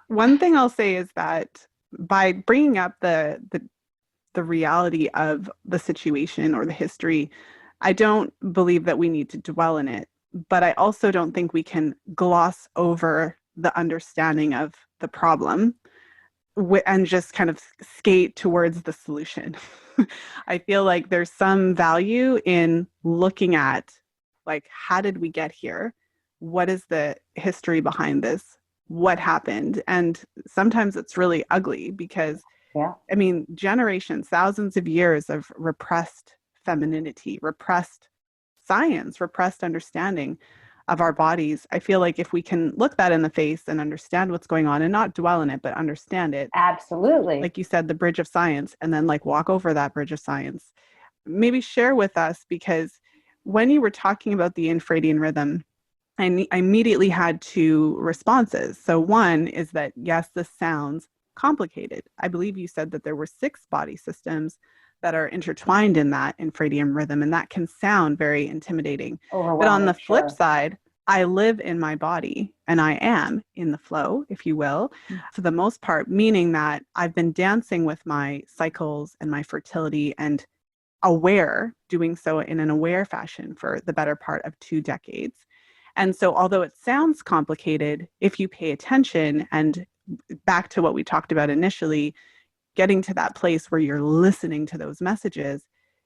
One thing I'll say is that by bringing up the reality of the situation or the history, I don't believe that we need to dwell in it, but I also don't think we can gloss over the understanding of the problem and just kind of skate towards the solution. I feel like there's some value in looking at, like, how did we get here? What is the history behind this? What happened? And sometimes it's really ugly because, I mean, generations, thousands of years of repressed femininity, repressed science, repressed understanding of our bodies. I feel like if we can look that in the face and understand what's going on and not dwell in it, but understand it. Absolutely. Like you said, the bridge of science, and then like walk over that bridge of science. Maybe share with us, because when you were talking about the infraredian rhythm, I immediately had two responses. So one is that, yes, this sounds complicated. I believe you said that there were 6 body systems that are intertwined in that infraredian rhythm, and that can sound very intimidating. But on the flip side, I live in my body and I am in the flow, if you will, for the most part, meaning that I've been dancing with my cycles and my fertility and doing so in an aware fashion for the better part of 2 decades. And so although it sounds complicated, if you pay attention, and back to what we talked about initially, getting to that place where you're listening to those messages,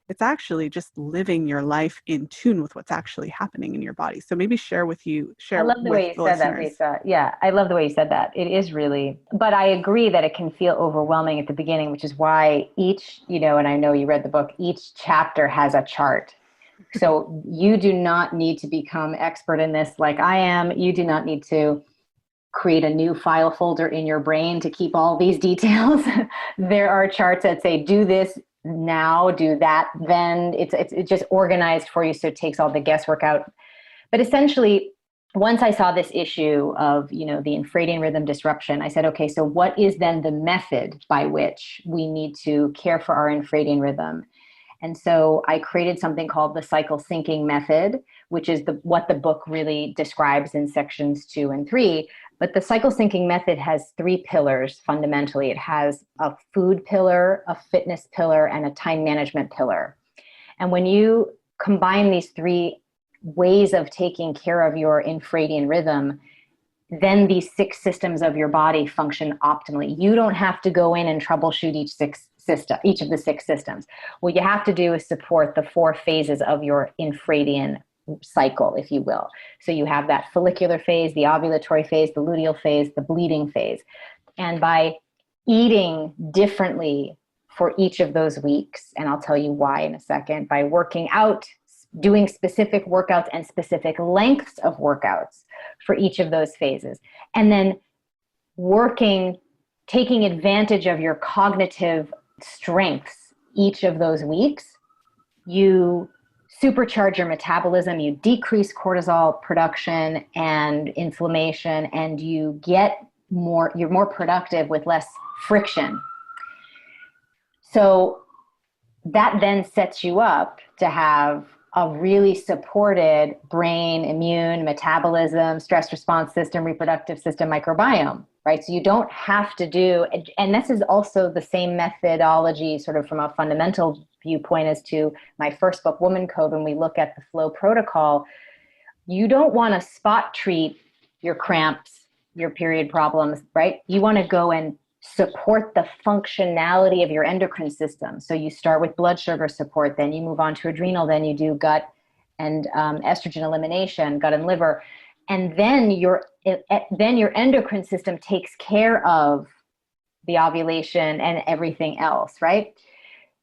it's actually just living your life in tune with what's actually happening in your body. So maybe share I with love the way you the said that, listeners. Lisa. Yeah, I love the way you said that. It is really, but I agree that it can feel overwhelming at the beginning, which is why each, and I know you read the book, each chapter has a chart. So you do not need to become expert in this like I am. You do not need to create a new file folder in your brain to keep all these details. There are charts that say, do this now, do that then. It's just organized for you, so it takes all the guesswork out. But essentially, once I saw this issue of, the infradian rhythm disruption, I said, okay, so what is then the method by which we need to care for our infradian rhythm? And so I created something called the cycle syncing method, which is what the book really describes in sections 2 and 3. But the cycle syncing method has 3 pillars fundamentally. It has a food pillar, a fitness pillar, and a time management pillar. And when you combine these 3 ways of taking care of your infradian rhythm, then these 6 systems of your body function optimally. You don't have to go in and troubleshoot each of the 6 systems. What you have to do is support the 4 phases of your infradian cycle, if you will. So you have that follicular phase, the ovulatory phase, the luteal phase, the bleeding phase. And by eating differently for each of those weeks, and I'll tell you why in a second, by working out, doing specific workouts and specific lengths of workouts for each of those phases, and then taking advantage of your cognitive strengths each of those weeks, you supercharge your metabolism, you decrease cortisol production and inflammation, and you're more productive with less friction. So that then sets you up to have a really supported brain, immune, metabolism, stress response system, reproductive system, microbiome, right? So you don't have to do, and this is also the same methodology sort of from a fundamental viewpoint as to my first book, WomanCode. When we look at the FLO protocol, you don't want to spot treat your cramps, your period problems, right? You want to go and support the functionality of your endocrine system. So you start with blood sugar support, then you move on to adrenal, then you do gut and estrogen elimination, gut and liver, and then your endocrine system takes care of the ovulation and everything else, right?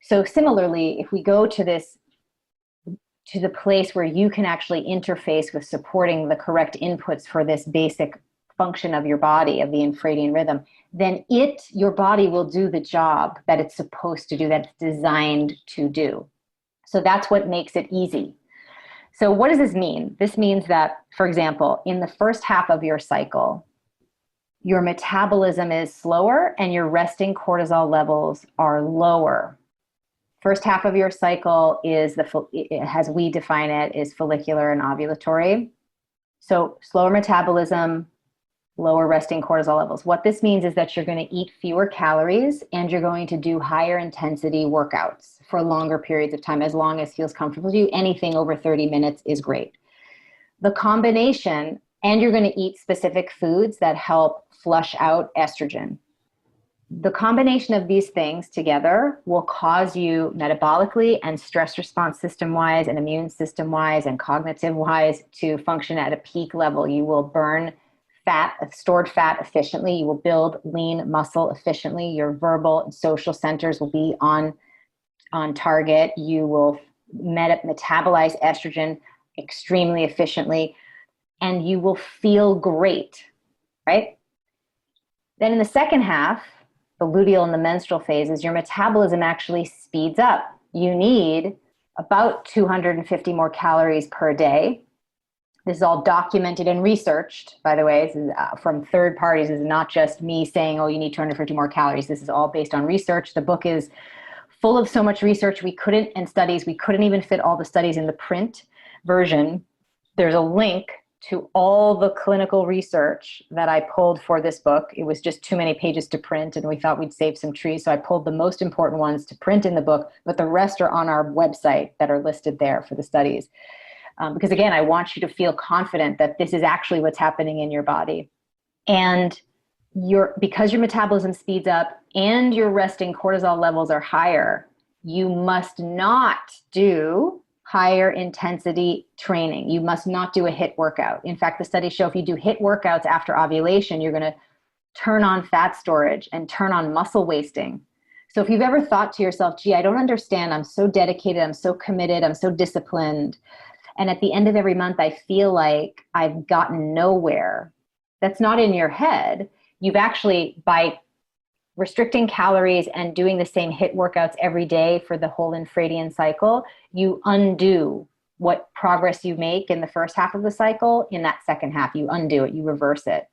So similarly, if we go to the place where you can actually interface with supporting the correct inputs for this basic function of your body, of the infradian rhythm, then your body will do the job that it's supposed to do, that it's designed to do. So that's what makes it easy. So what does this mean? This means that, for example, in the first half of your cycle, your metabolism is slower and your resting cortisol levels are lower. First half of your cycle is, as we define it, is follicular and ovulatory. So slower metabolism, lower resting cortisol levels. What this means is that you're going to eat fewer calories and you're going to do higher intensity workouts for longer periods of time, as long as feels comfortable to you. Anything over 30 minutes is great. The combination, and you're going to eat specific foods that help flush out estrogen. The combination of these things together will cause you metabolically and stress response system-wise and immune system-wise and cognitive-wise to function at a peak level. You will burn stored fat efficiently. You will build lean muscle efficiently. Your verbal and social centers will be on target. You will metabolize estrogen extremely efficiently, and you will feel great, right? Then in the second half, the luteal and the menstrual phases, your metabolism actually speeds up. You need about 250 more calories per day. This is all documented and researched, by the way. This is from third parties. This is not just me saying, oh, you need 250 more calories. This is all based on research. The book is full of so much research and studies. We couldn't even fit all the studies in the print version. There's a link to all the clinical research that I pulled for this book. It was just too many pages to print, and we thought we'd save some trees. So I pulled the most important ones to print in the book, but the rest are on our website that are listed there for the studies. Because again, I want you to feel confident that this is actually what's happening in your body. And because your metabolism speeds up, and your resting cortisol levels are higher, you must not do higher intensity training. You must not do a HIIT workout. In fact, the studies show if you do HIIT workouts after ovulation, you're going to turn on fat storage and turn on muscle wasting. So if you've ever thought to yourself, gee, I don't understand, I'm so dedicated, I'm so committed, I'm so disciplined, and at the end of every month, I feel like I've gotten nowhere, that's not in your head. You've actually, by restricting calories and doing the same HIIT workouts every day for the whole infradian cycle, you undo what progress you make in the first half of the cycle. In that second half, you undo it, you reverse it.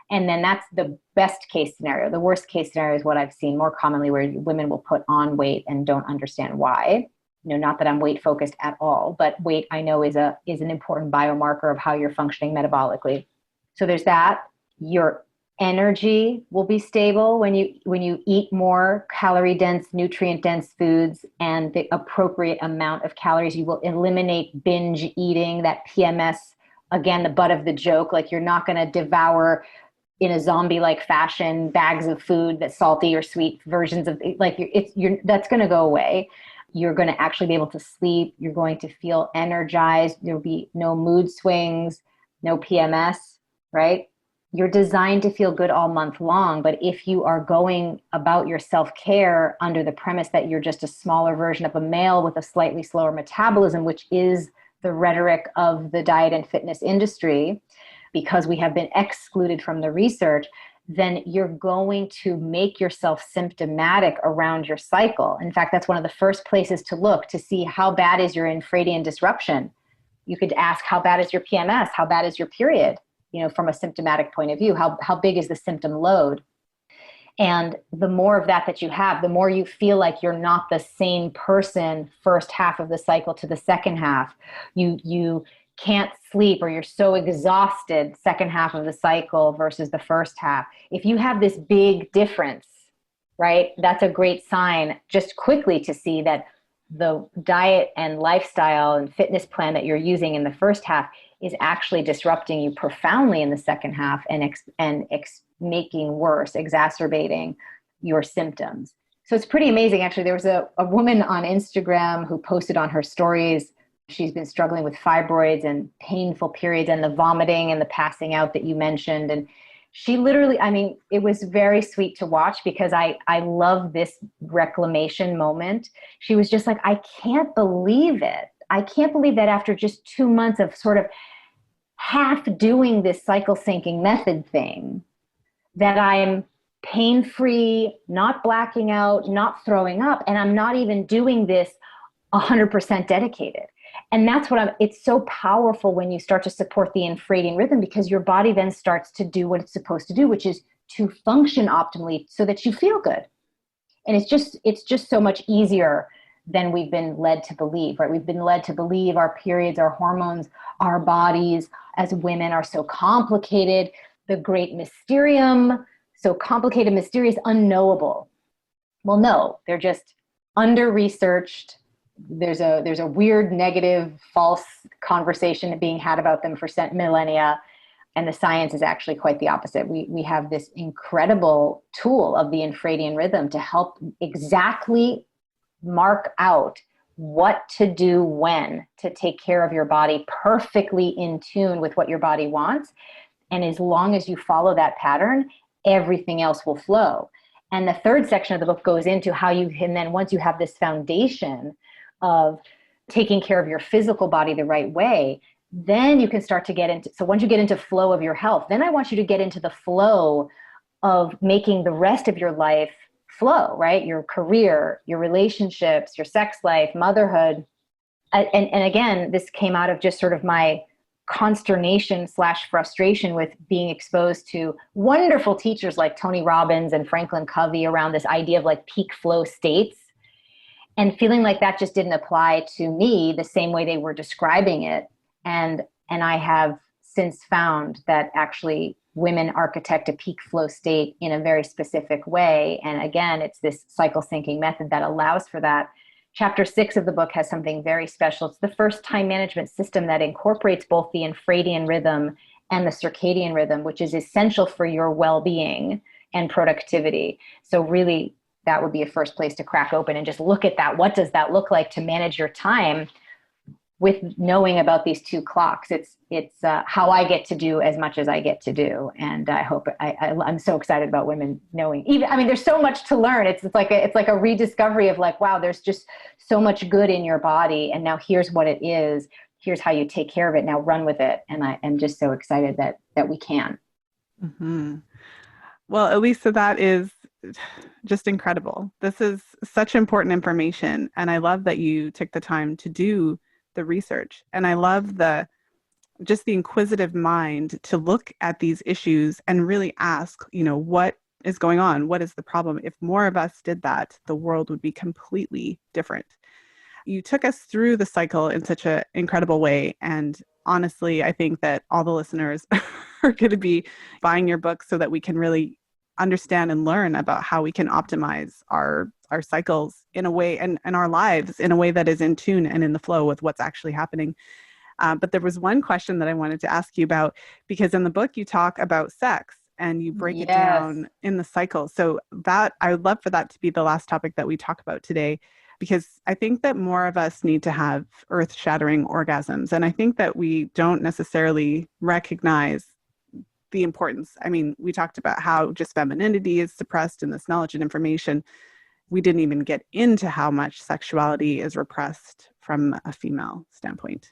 And then that's the best case scenario. The worst case scenario is what I've seen more commonly, where women will put on weight and don't understand why. Not that I'm weight focused at all, but weight I know is an important biomarker of how you're functioning metabolically. So there's that. Your energy will be stable when you eat more calorie dense, nutrient dense foods and the appropriate amount of calories. You will eliminate binge eating, that PMS, again, the butt of the joke. Like, you're not going to devour in a zombie-like fashion bags of food that's salty or sweet versions of, like, that's going to go away. You're going to actually be able to sleep. You're going to feel energized. There'll be no mood swings, no PMS, right? You're designed to feel good all month long. But if you are going about your self-care under the premise that you're just a smaller version of a male with a slightly slower metabolism, which is the rhetoric of the diet and fitness industry, because we have been excluded from the research, then you're going to make yourself symptomatic around your cycle. In fact, that's one of the first places to look to see how bad is your infradian disruption. You could ask, how bad is your PMS? How bad is your period? From a symptomatic point of view, how big is the symptom load? And the more of that you have, the more you feel like you're not the same person first half of the cycle to the second half. You can't sleep, or you're so exhausted second half of the cycle versus the first half. If you have this big difference, right, that's a great sign just quickly to see that the diet and lifestyle and fitness plan that you're using in the first half is actually disrupting you profoundly in the second half and making worse, exacerbating your symptoms. So it's pretty amazing. Actually, there was a woman on Instagram who posted on her stories. She's been struggling with fibroids and painful periods and the vomiting and the passing out that you mentioned. And she literally, it was very sweet to watch, because I love this reclamation moment. She was just like, I can't believe it. I can't believe that after just 2 months of sort of half doing this cycle syncing method thing, that I'm pain-free, not blacking out, not throwing up, and I'm not even doing this 100% dedicated. And that's it's so powerful when you start to support the infradian rhythm, because your body then starts to do what it's supposed to do, which is to function optimally so that you feel good. And it's just so much easier than we've been led to believe, right? We've been led to believe our periods, our hormones, our bodies as women are so complicated, the great mysterium, so complicated, mysterious, unknowable. Well, no, they're just under-researched. There's a weird, negative, false conversation being had about them for millennia. And the science is actually quite the opposite. We have this incredible tool of the infradian rhythm to help exactly mark out what to do when to take care of your body, perfectly in tune with what your body wants. And as long as you follow that pattern, everything else will flow. And the third section of the book goes into how you can then, once you have this foundation of taking care of your physical body the right way, then you can start to get into, so once you get into flow of your health, then I want you to get into the flow of making the rest of your life flow, right? Your career, your relationships, your sex life, motherhood. And again, this came out of just sort of my consternation / frustration with being exposed to wonderful teachers like Tony Robbins and Franklin Covey around this idea of like peak flow states, and feeling like that just didn't apply to me the same way they were describing it. And I have since found that actually women architect a peak flow state in a very specific way. And again, it's this cycle syncing method that allows for that. Chapter 6 of the book has something very special. It's the first time management system that incorporates both the infradian rhythm and the circadian rhythm, which is essential for your well-being and productivity. So really, that would be a first place to crack open and just look at that. What does that look like to manage your time with knowing about these two clocks? It's how I get to do as much as I get to do. And I hope I'm so excited about women knowing, even, I mean, there's so much to learn. It's like a rediscovery of like, wow, there's just so much good in your body. And now here's what it is. Here's how you take care of it. Now run with it. And I am just so excited that we can. Mm-hmm. Well, Elisa, that is just incredible. This is such important information. And I love that you took the time to do the research. And I love the inquisitive mind to look at these issues and really ask, what is going on? What is the problem? If more of us did that, the world would be completely different. You took us through the cycle in such an incredible way. And honestly, I think that all the listeners are going to be buying your book so that we can really understand and learn about how we can optimize our cycles in a way and our lives in a way that is in tune and in the flow with what's actually happening. But there was one question that I wanted to ask you about, because in the book you talk about sex and you break it down in the cycle. So that I would love for that to be the last topic that we talk about today, because I think that more of us need to have earth-shattering orgasms. And I think that we don't necessarily recognize the importance. I mean, we talked about how just femininity is suppressed in this knowledge and information. We didn't even get into how much sexuality is repressed from a female standpoint.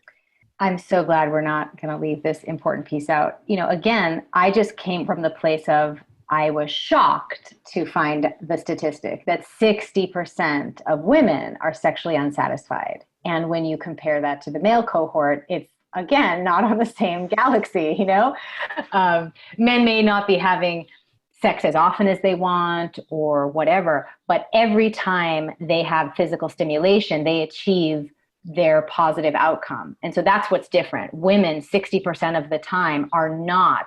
I'm so glad we're not going to leave this important piece out. Again, I just came from the place of, I was shocked to find the statistic that 60% of women are sexually unsatisfied. And when you compare that to the male cohort, it's, again, not on the same galaxy, Men may not be having sex as often as they want or whatever, but every time they have physical stimulation, they achieve their positive outcome. And so that's what's different. Women, 60% of the time, are not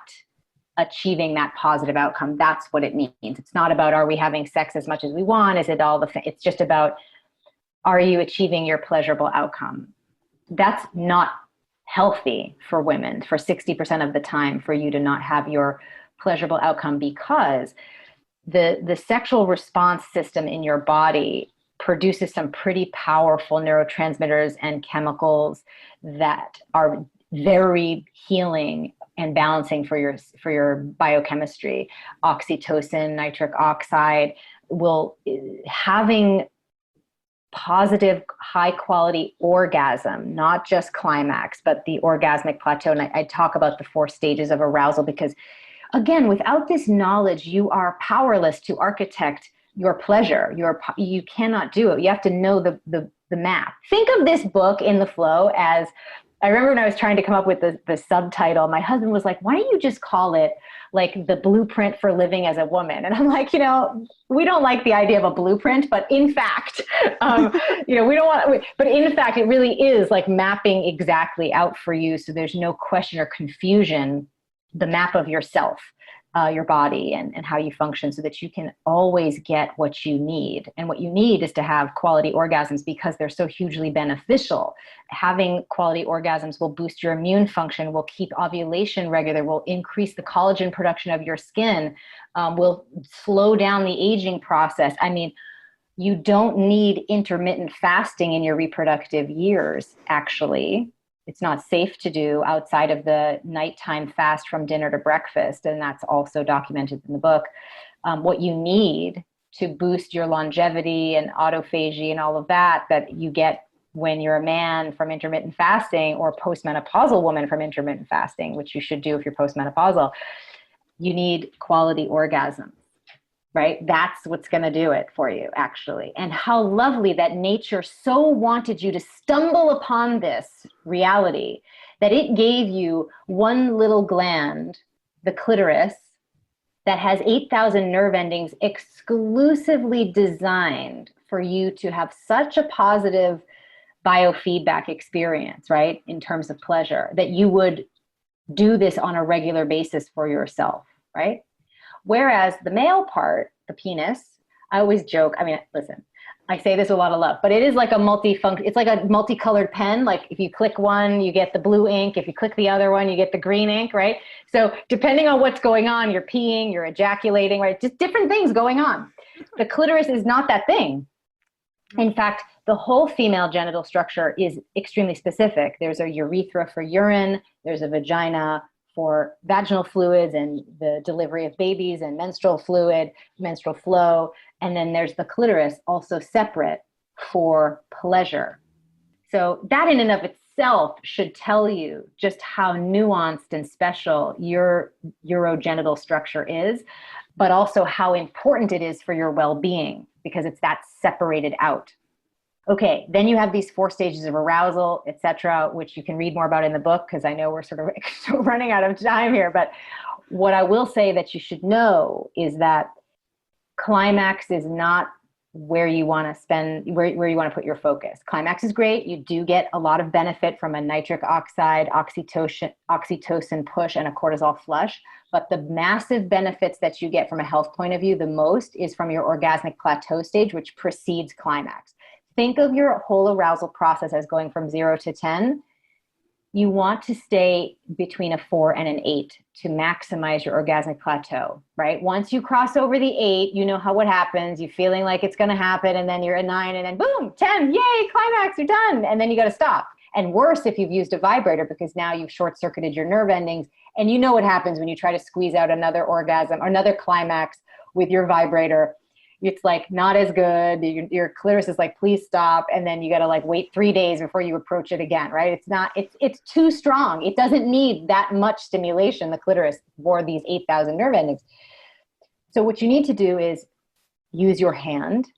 achieving that positive outcome. That's what it means. It's not about, are we having sex as much as we want? Is it all it's just about, are you achieving your pleasurable outcome? That's not healthy for women, for 60% of the time, for you to not have your pleasurable outcome, because the sexual response system in your body produces some pretty powerful neurotransmitters and chemicals that are very healing and balancing for your biochemistry. Oxytocin, nitric oxide, having positive, high quality orgasm, not just climax, but the orgasmic plateau. And I talk about the 4 stages of arousal, because again, without this knowledge, you are powerless to architect your pleasure. You cannot do it. You have to know the map. Think of this book, In the Flow, as, I remember when I was trying to come up with the subtitle, my husband was like, why don't you just call it like the blueprint for living as a woman? And I'm like, we don't like the idea of a blueprint, but in fact, we don't want, but in fact, it really is like mapping exactly out for you. So there's no question or confusion, the map of yourself, your body and how you function, so that you can always get what you need. And what you need is to have quality orgasms, because they're so hugely beneficial. Having quality orgasms will boost your immune function, will keep ovulation regular, will increase the collagen production of your skin, will slow down the aging process. I mean, you don't need intermittent fasting in your reproductive years, actually. It's not safe to do outside of the nighttime fast from dinner to breakfast. And that's also documented in the book. What you need to boost your longevity and autophagy and all of that you get when you're a man from intermittent fasting, or postmenopausal woman from intermittent fasting, which you should do if you're postmenopausal, you need quality orgasms. Right? That's what's going to do it for you, actually. And how lovely that nature so wanted you to stumble upon this reality that it gave you one little gland, the clitoris, that has 8,000 nerve endings exclusively designed for you to have such a positive biofeedback experience, right? In terms of pleasure, that you would do this on a regular basis for yourself, right? Whereas the male part, the penis, I always joke. I mean, listen, I say this with a lot of love, but it is like it's like a multicolored pen. Like if you click one, you get the blue ink. If you click the other one, you get the green ink, right? So depending on what's going on, you're peeing, you're ejaculating, right? Just different things going on. The clitoris is not that thing. In fact, the whole female genital structure is extremely specific. There's a urethra for urine, there's a vagina for vaginal fluids and the delivery of babies and menstrual fluid, menstrual flow. And then there's the clitoris, also separate for pleasure. So that in and of itself should tell you just how nuanced and special your urogenital structure is, but also how important it is for your well-being because it's that separated out. Okay, then you have these 4 stages of arousal, etc., which you can read more about in the book because I know we're sort of running out of time here. But what I will say that you should know is that climax is not where you want to put your focus. Climax is great. You do get a lot of benefit from a nitric oxide, oxytocin push, and a cortisol flush. But the massive benefits that you get from a health point of view, the most is from your orgasmic plateau stage, which precedes climax. Think of your whole arousal process as going from 0 to 10. You want to stay between a 4 and an 8 to maximize your orgasmic plateau, right? Once you cross over the 8, you know what happens. You're feeling like it's going to happen, and then you're at 9, and then boom, 10, yay, climax, you're done. And then you got to stop. And worse if you've used a vibrator because now you've short-circuited your nerve endings. And you know what happens when you try to squeeze out another orgasm or another climax with your vibrator. It's like not as good. Your clitoris is like, please stop. And then you got to like wait 3 days before you approach it again, right? It's too strong. It doesn't need that much stimulation, the clitoris, for these 8,000 nerve endings. So what you need to do is use your hand,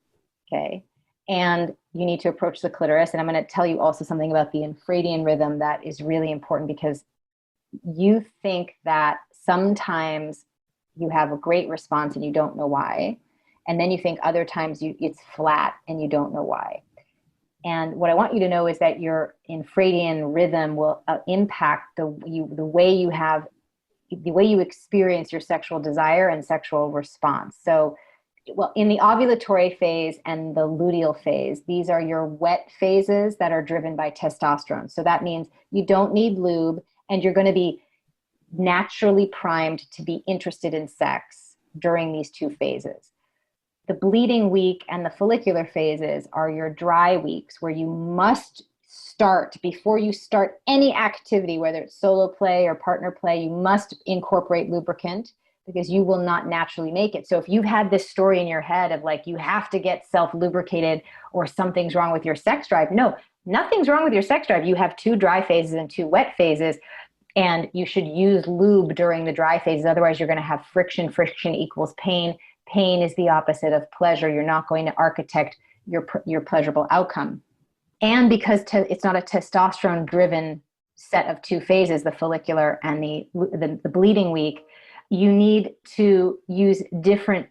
okay? And you need to approach the clitoris. And I'm going to tell you also something about the Infraredian rhythm that is really important because you think that sometimes you have a great response and you don't know why. And then you think other times it's flat and you don't know why. And what I want you to know is that your infraredian rhythm will impact the way you experience your sexual desire and sexual response. So, well, in the ovulatory phase and the luteal phase, these are your wet phases that are driven by testosterone. So that means you don't need lube and you're going to be naturally primed to be interested in sex during these 2 phases. The bleeding week and the follicular phases are your dry weeks where you must start, before you start any activity, whether it's solo play or partner play, you must incorporate lubricant because you will not naturally make it. So if you've had this story in your head of like, you have to get self-lubricated or something's wrong with your sex drive. No, nothing's wrong with your sex drive. You have 2 dry phases and 2 wet phases. And you should use lube during the dry phases. Otherwise, you're going to have friction. Friction equals pain. Pain is the opposite of pleasure. You're not going to architect your pleasurable outcome. And because it's not a testosterone-driven set of 2 phases, the follicular and the bleeding week, you need to use different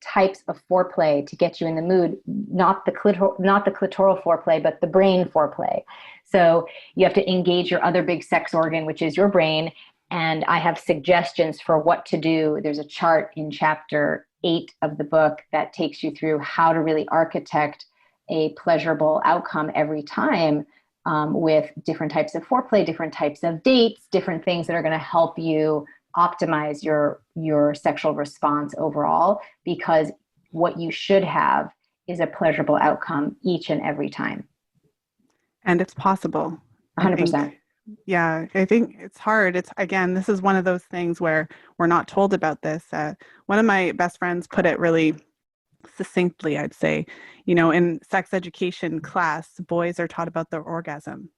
types of foreplay to get you in the mood, not the clitoral foreplay, but the brain foreplay. So you have to engage your other big sex organ, which is your brain. And I have suggestions for what to do. There's a chart in chapter 8 of the book that takes you through how to really architect a pleasurable outcome every time with different types of foreplay, different types of dates, different things that are going to help you optimize your sexual response overall, because what you should have is a pleasurable outcome each and every time. And it's possible. 100%. Yeah, I think it's hard. This is one of those things where we're not told about this. One of my best friends put it really succinctly, I'd say, in sex education class, boys are taught about their orgasm.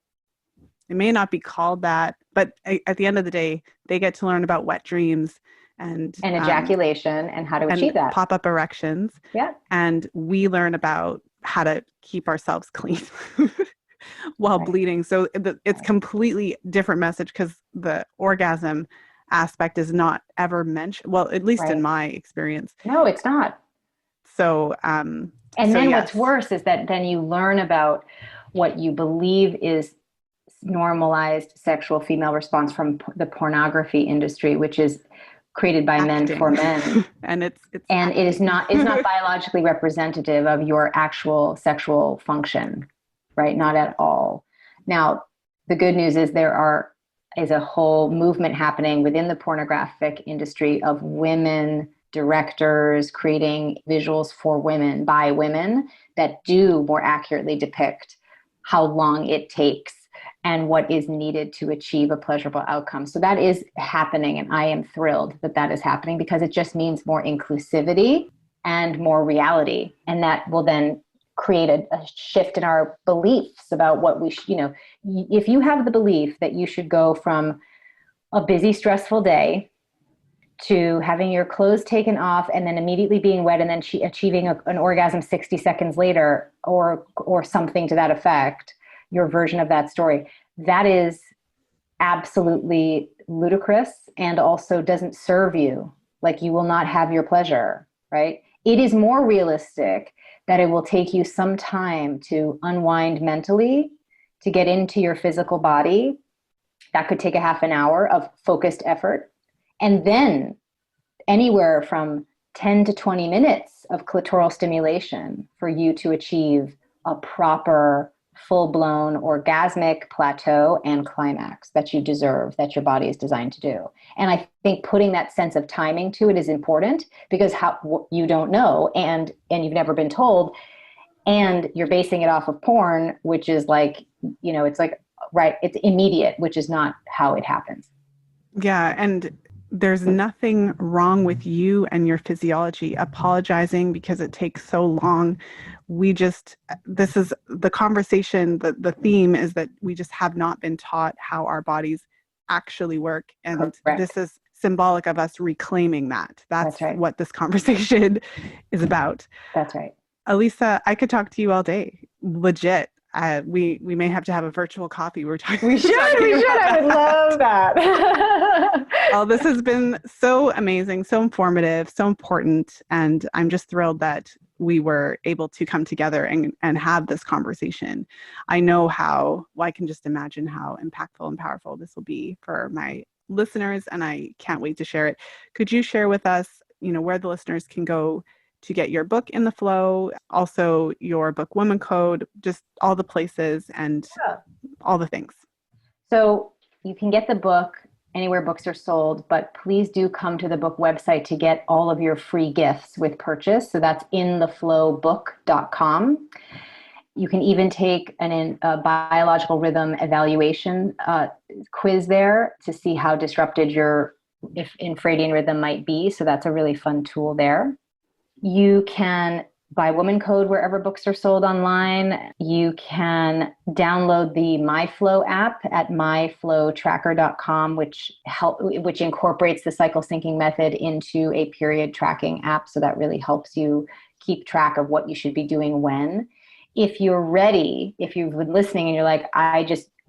It may not be called that, but at the end of the day, they get to learn about wet dreams and ejaculation and how to achieve that. Pop-up erections. Yeah. And we learn about how to keep ourselves clean while bleeding. So it's completely different message because the orgasm aspect is not ever mentioned. Well, at least in my experience. No, it's not. So, what's worse is that then you learn about what you believe is normalized sexual female response from the pornography industry, which is created by men for men. And it's it's not biologically representative of your actual sexual function, right? Not at all. Now, the good news is is a whole movement happening within the pornographic industry of women directors creating visuals for women by women that do more accurately depict how long it takes and what is needed to achieve a pleasurable outcome. So that is happening, and I am thrilled that that is happening because it just means more inclusivity and more reality. And that will then create a shift in our beliefs about what we if you have the belief that you should go from a busy, stressful day to having your clothes taken off and then immediately being wet and then achieving an orgasm 60 seconds later or something to that effect, your version of that story, that is absolutely ludicrous and also doesn't serve you. Like, you will not have your pleasure, right? It is more realistic that it will take you some time to unwind mentally, to get into your physical body. That could take a half an hour of focused effort. And then anywhere from 10 to 20 minutes of clitoral stimulation for you to achieve a proper, full-blown orgasmic plateau and climax that you deserve, that your body is designed to do. And I think putting that sense of timing to it is important, because you don't know and you've never been told, and you're basing it off of porn, which is like, it's like, right, it's immediate, which is not how it happens. Yeah. And there's nothing wrong with you and your physiology. Apologizing because it takes so long. This is the conversation, the theme is that we just have not been taught how our bodies actually work. And Correct. This is symbolic of us reclaiming that. That's right. What this conversation is about. That's right. Alisa, I could talk to you all day. Legit. We may have to have a virtual coffee. We should. I would love that. Oh, this has been so amazing, so informative, so important. And I'm just thrilled that we were able to come together and have this conversation. I know I can just imagine how impactful and powerful this will be for my listeners, and I can't wait to share it. Could you share with us, where the listeners can go to get your book in the flow, also your book WomanCode, just all the places and all the things? So you can get the book anywhere books are sold, but please do come to the book website to get all of your free gifts with purchase. So that's intheflowbook.com. You can even take a biological rhythm evaluation quiz there to see how disrupted your infraredian rhythm might be. So that's a really fun tool there. You can buy WomanCode wherever books are sold online. You can download the MyFLO app at myflowtracker.com, which incorporates the cycle syncing method into a period tracking app. So that really helps you keep track of what you should be doing when. If you're ready, if you've been listening and you're like,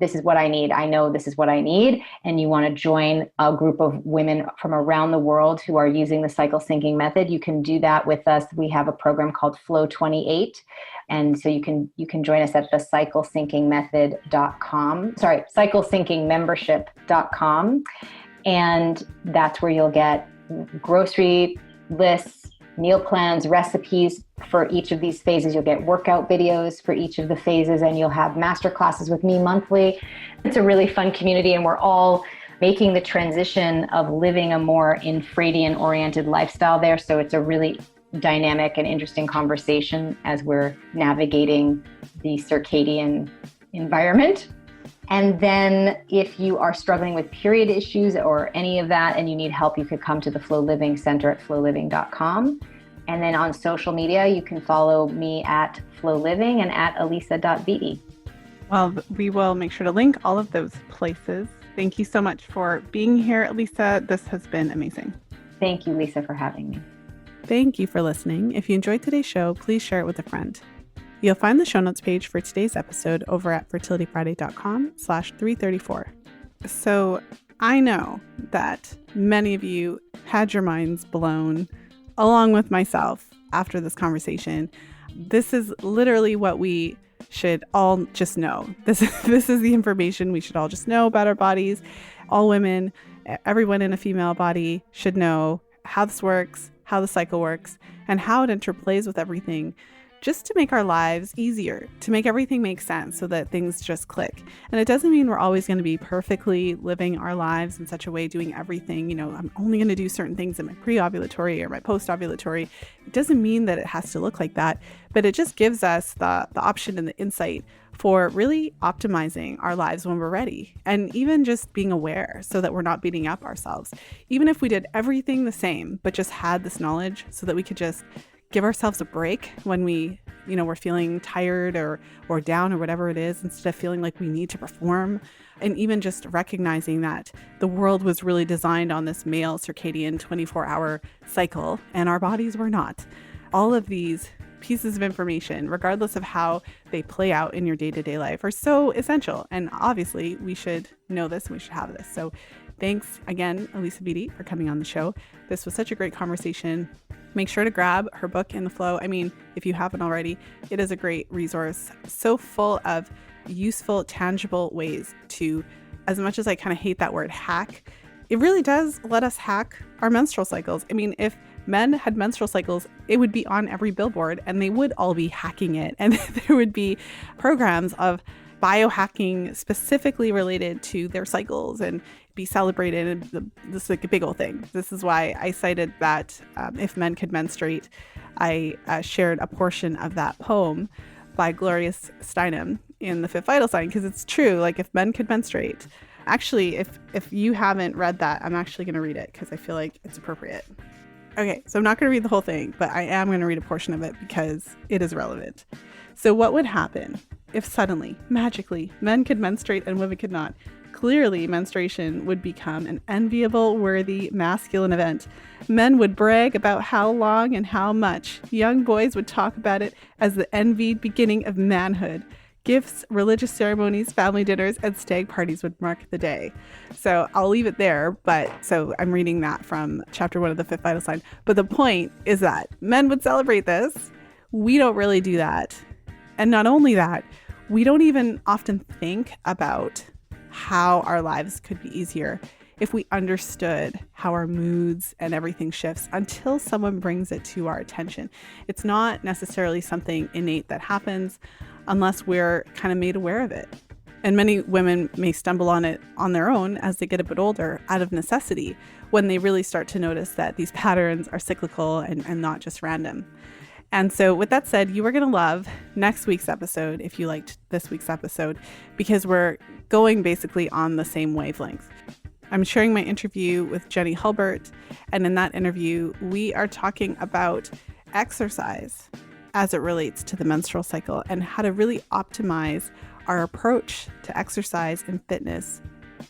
this is what I need. I know this is what I need. And you want to join a group of women from around the world who are using the cycle syncing method, you can do that with us. We have a program called FLO 28. And so you can join us at the cyclesyncingmethod.com. Sorry, cyclesyncingmembership.com. And that's where you'll get grocery lists, meal plans, recipes for each of these phases. You'll get workout videos for each of the phases, and you'll have master classes with me monthly. It's a really fun community, and we're all making the transition of living a more infraredian-oriented lifestyle there. So it's a really dynamic and interesting conversation as we're navigating the circadian environment. And then if you are struggling with period issues or any of that and you need help, you could come to the FLO Living Center at flowliving.com. And then on social media, you can follow me at FLO Living and at Elisa.Vitti. Well, we will make sure to link all of those places. Thank you so much for being here, Alisa. This has been amazing. Thank you, Lisa, for having me. Thank you for listening. If you enjoyed today's show, please share it with a friend. You'll find the show notes page for today's episode over at fertilityfriday.com/334. So I know that many of you had your minds blown, along with myself, after this conversation. This is literally what we should all just know. This is the information we should all just know about our bodies, all women, everyone in a female body should know how this works, how the cycle works, and how it interplays with everything, just to make our lives easier, to make everything make sense so that things just click. And it doesn't mean we're always going to be perfectly living our lives in such a way, doing everything, I'm only going to do certain things in my pre-ovulatory or my post-ovulatory. It doesn't mean that it has to look like that, but it just gives us the option and the insight for really optimizing our lives when we're ready, and even just being aware so that we're not beating up ourselves. Even if we did everything the same, but just had this knowledge so that we could just give ourselves a break when we're feeling tired or down or whatever it is, instead of feeling like we need to perform. And even just recognizing that the world was really designed on this male circadian 24-hour cycle, and our bodies were not. All of these pieces of information, regardless of how they play out in your day-to-day life, are so essential. And obviously we should know this and we should have this. So thanks again, Alisa Vitti, for coming on the show. This was such a great conversation. Make sure to grab her book, In the FLO. I mean, if you haven't already, it is a great resource, so full of useful, tangible ways to, as much as I kind of hate that word hack, it really does let us hack our menstrual cycles. I mean, if men had menstrual cycles, it would be on every billboard and they would all be hacking it. And there would be programs of biohacking specifically related to their cycles and be celebrated. And this is like a big old thing. This is why I cited that If Men Could Menstruate, I shared a portion of that poem by Gloria Steinem in The Fifth Vital Sign, because it's true. Like, if men could menstruate. Actually, if you haven't read that, I'm actually going to read it because I feel like it's appropriate. Okay, so I'm not going to read the whole thing, but I am going to read a portion of it because it is relevant. So what would happen if suddenly, magically, men could menstruate and women could not? Clearly, menstruation would become an enviable, worthy, masculine event. Men would brag about how long and how much. Young boys would talk about it as the envied beginning of manhood. Gifts, religious ceremonies, family dinners, and stag parties would mark the day. So I'll leave it there. So I'm reading that from chapter 1 of The Fifth Vital Sign. But the point is that men would celebrate this. We don't really do that. And not only that, we don't even often think about how our lives could be easier if we understood how our moods and everything shifts until someone brings it to our attention. It's not necessarily something innate that happens unless we're kind of made aware of it. And many women may stumble on it on their own as they get a bit older out of necessity, when they really start to notice that these patterns are cyclical and not just random. And so with that said, you are going to love next week's episode if you liked this week's episode, because we're going basically on the same wavelength. I'm sharing my interview with Jenny Hulbert, and in that interview, we are talking about exercise as it relates to the menstrual cycle and how to really optimize our approach to exercise and fitness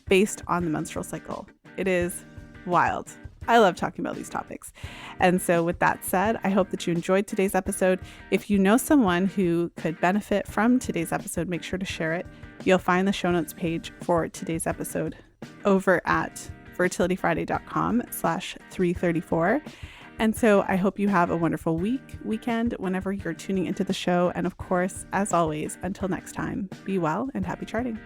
based on the menstrual cycle. It is wild. I love talking about these topics. And so with that said, I hope that you enjoyed today's episode. If you know someone who could benefit from today's episode, make sure to share it. You'll find the show notes page for today's episode over at fertilityfriday.com/334. And so I hope you have a wonderful weekend, whenever you're tuning into the show. And of course, as always, until next time, be well and happy charting.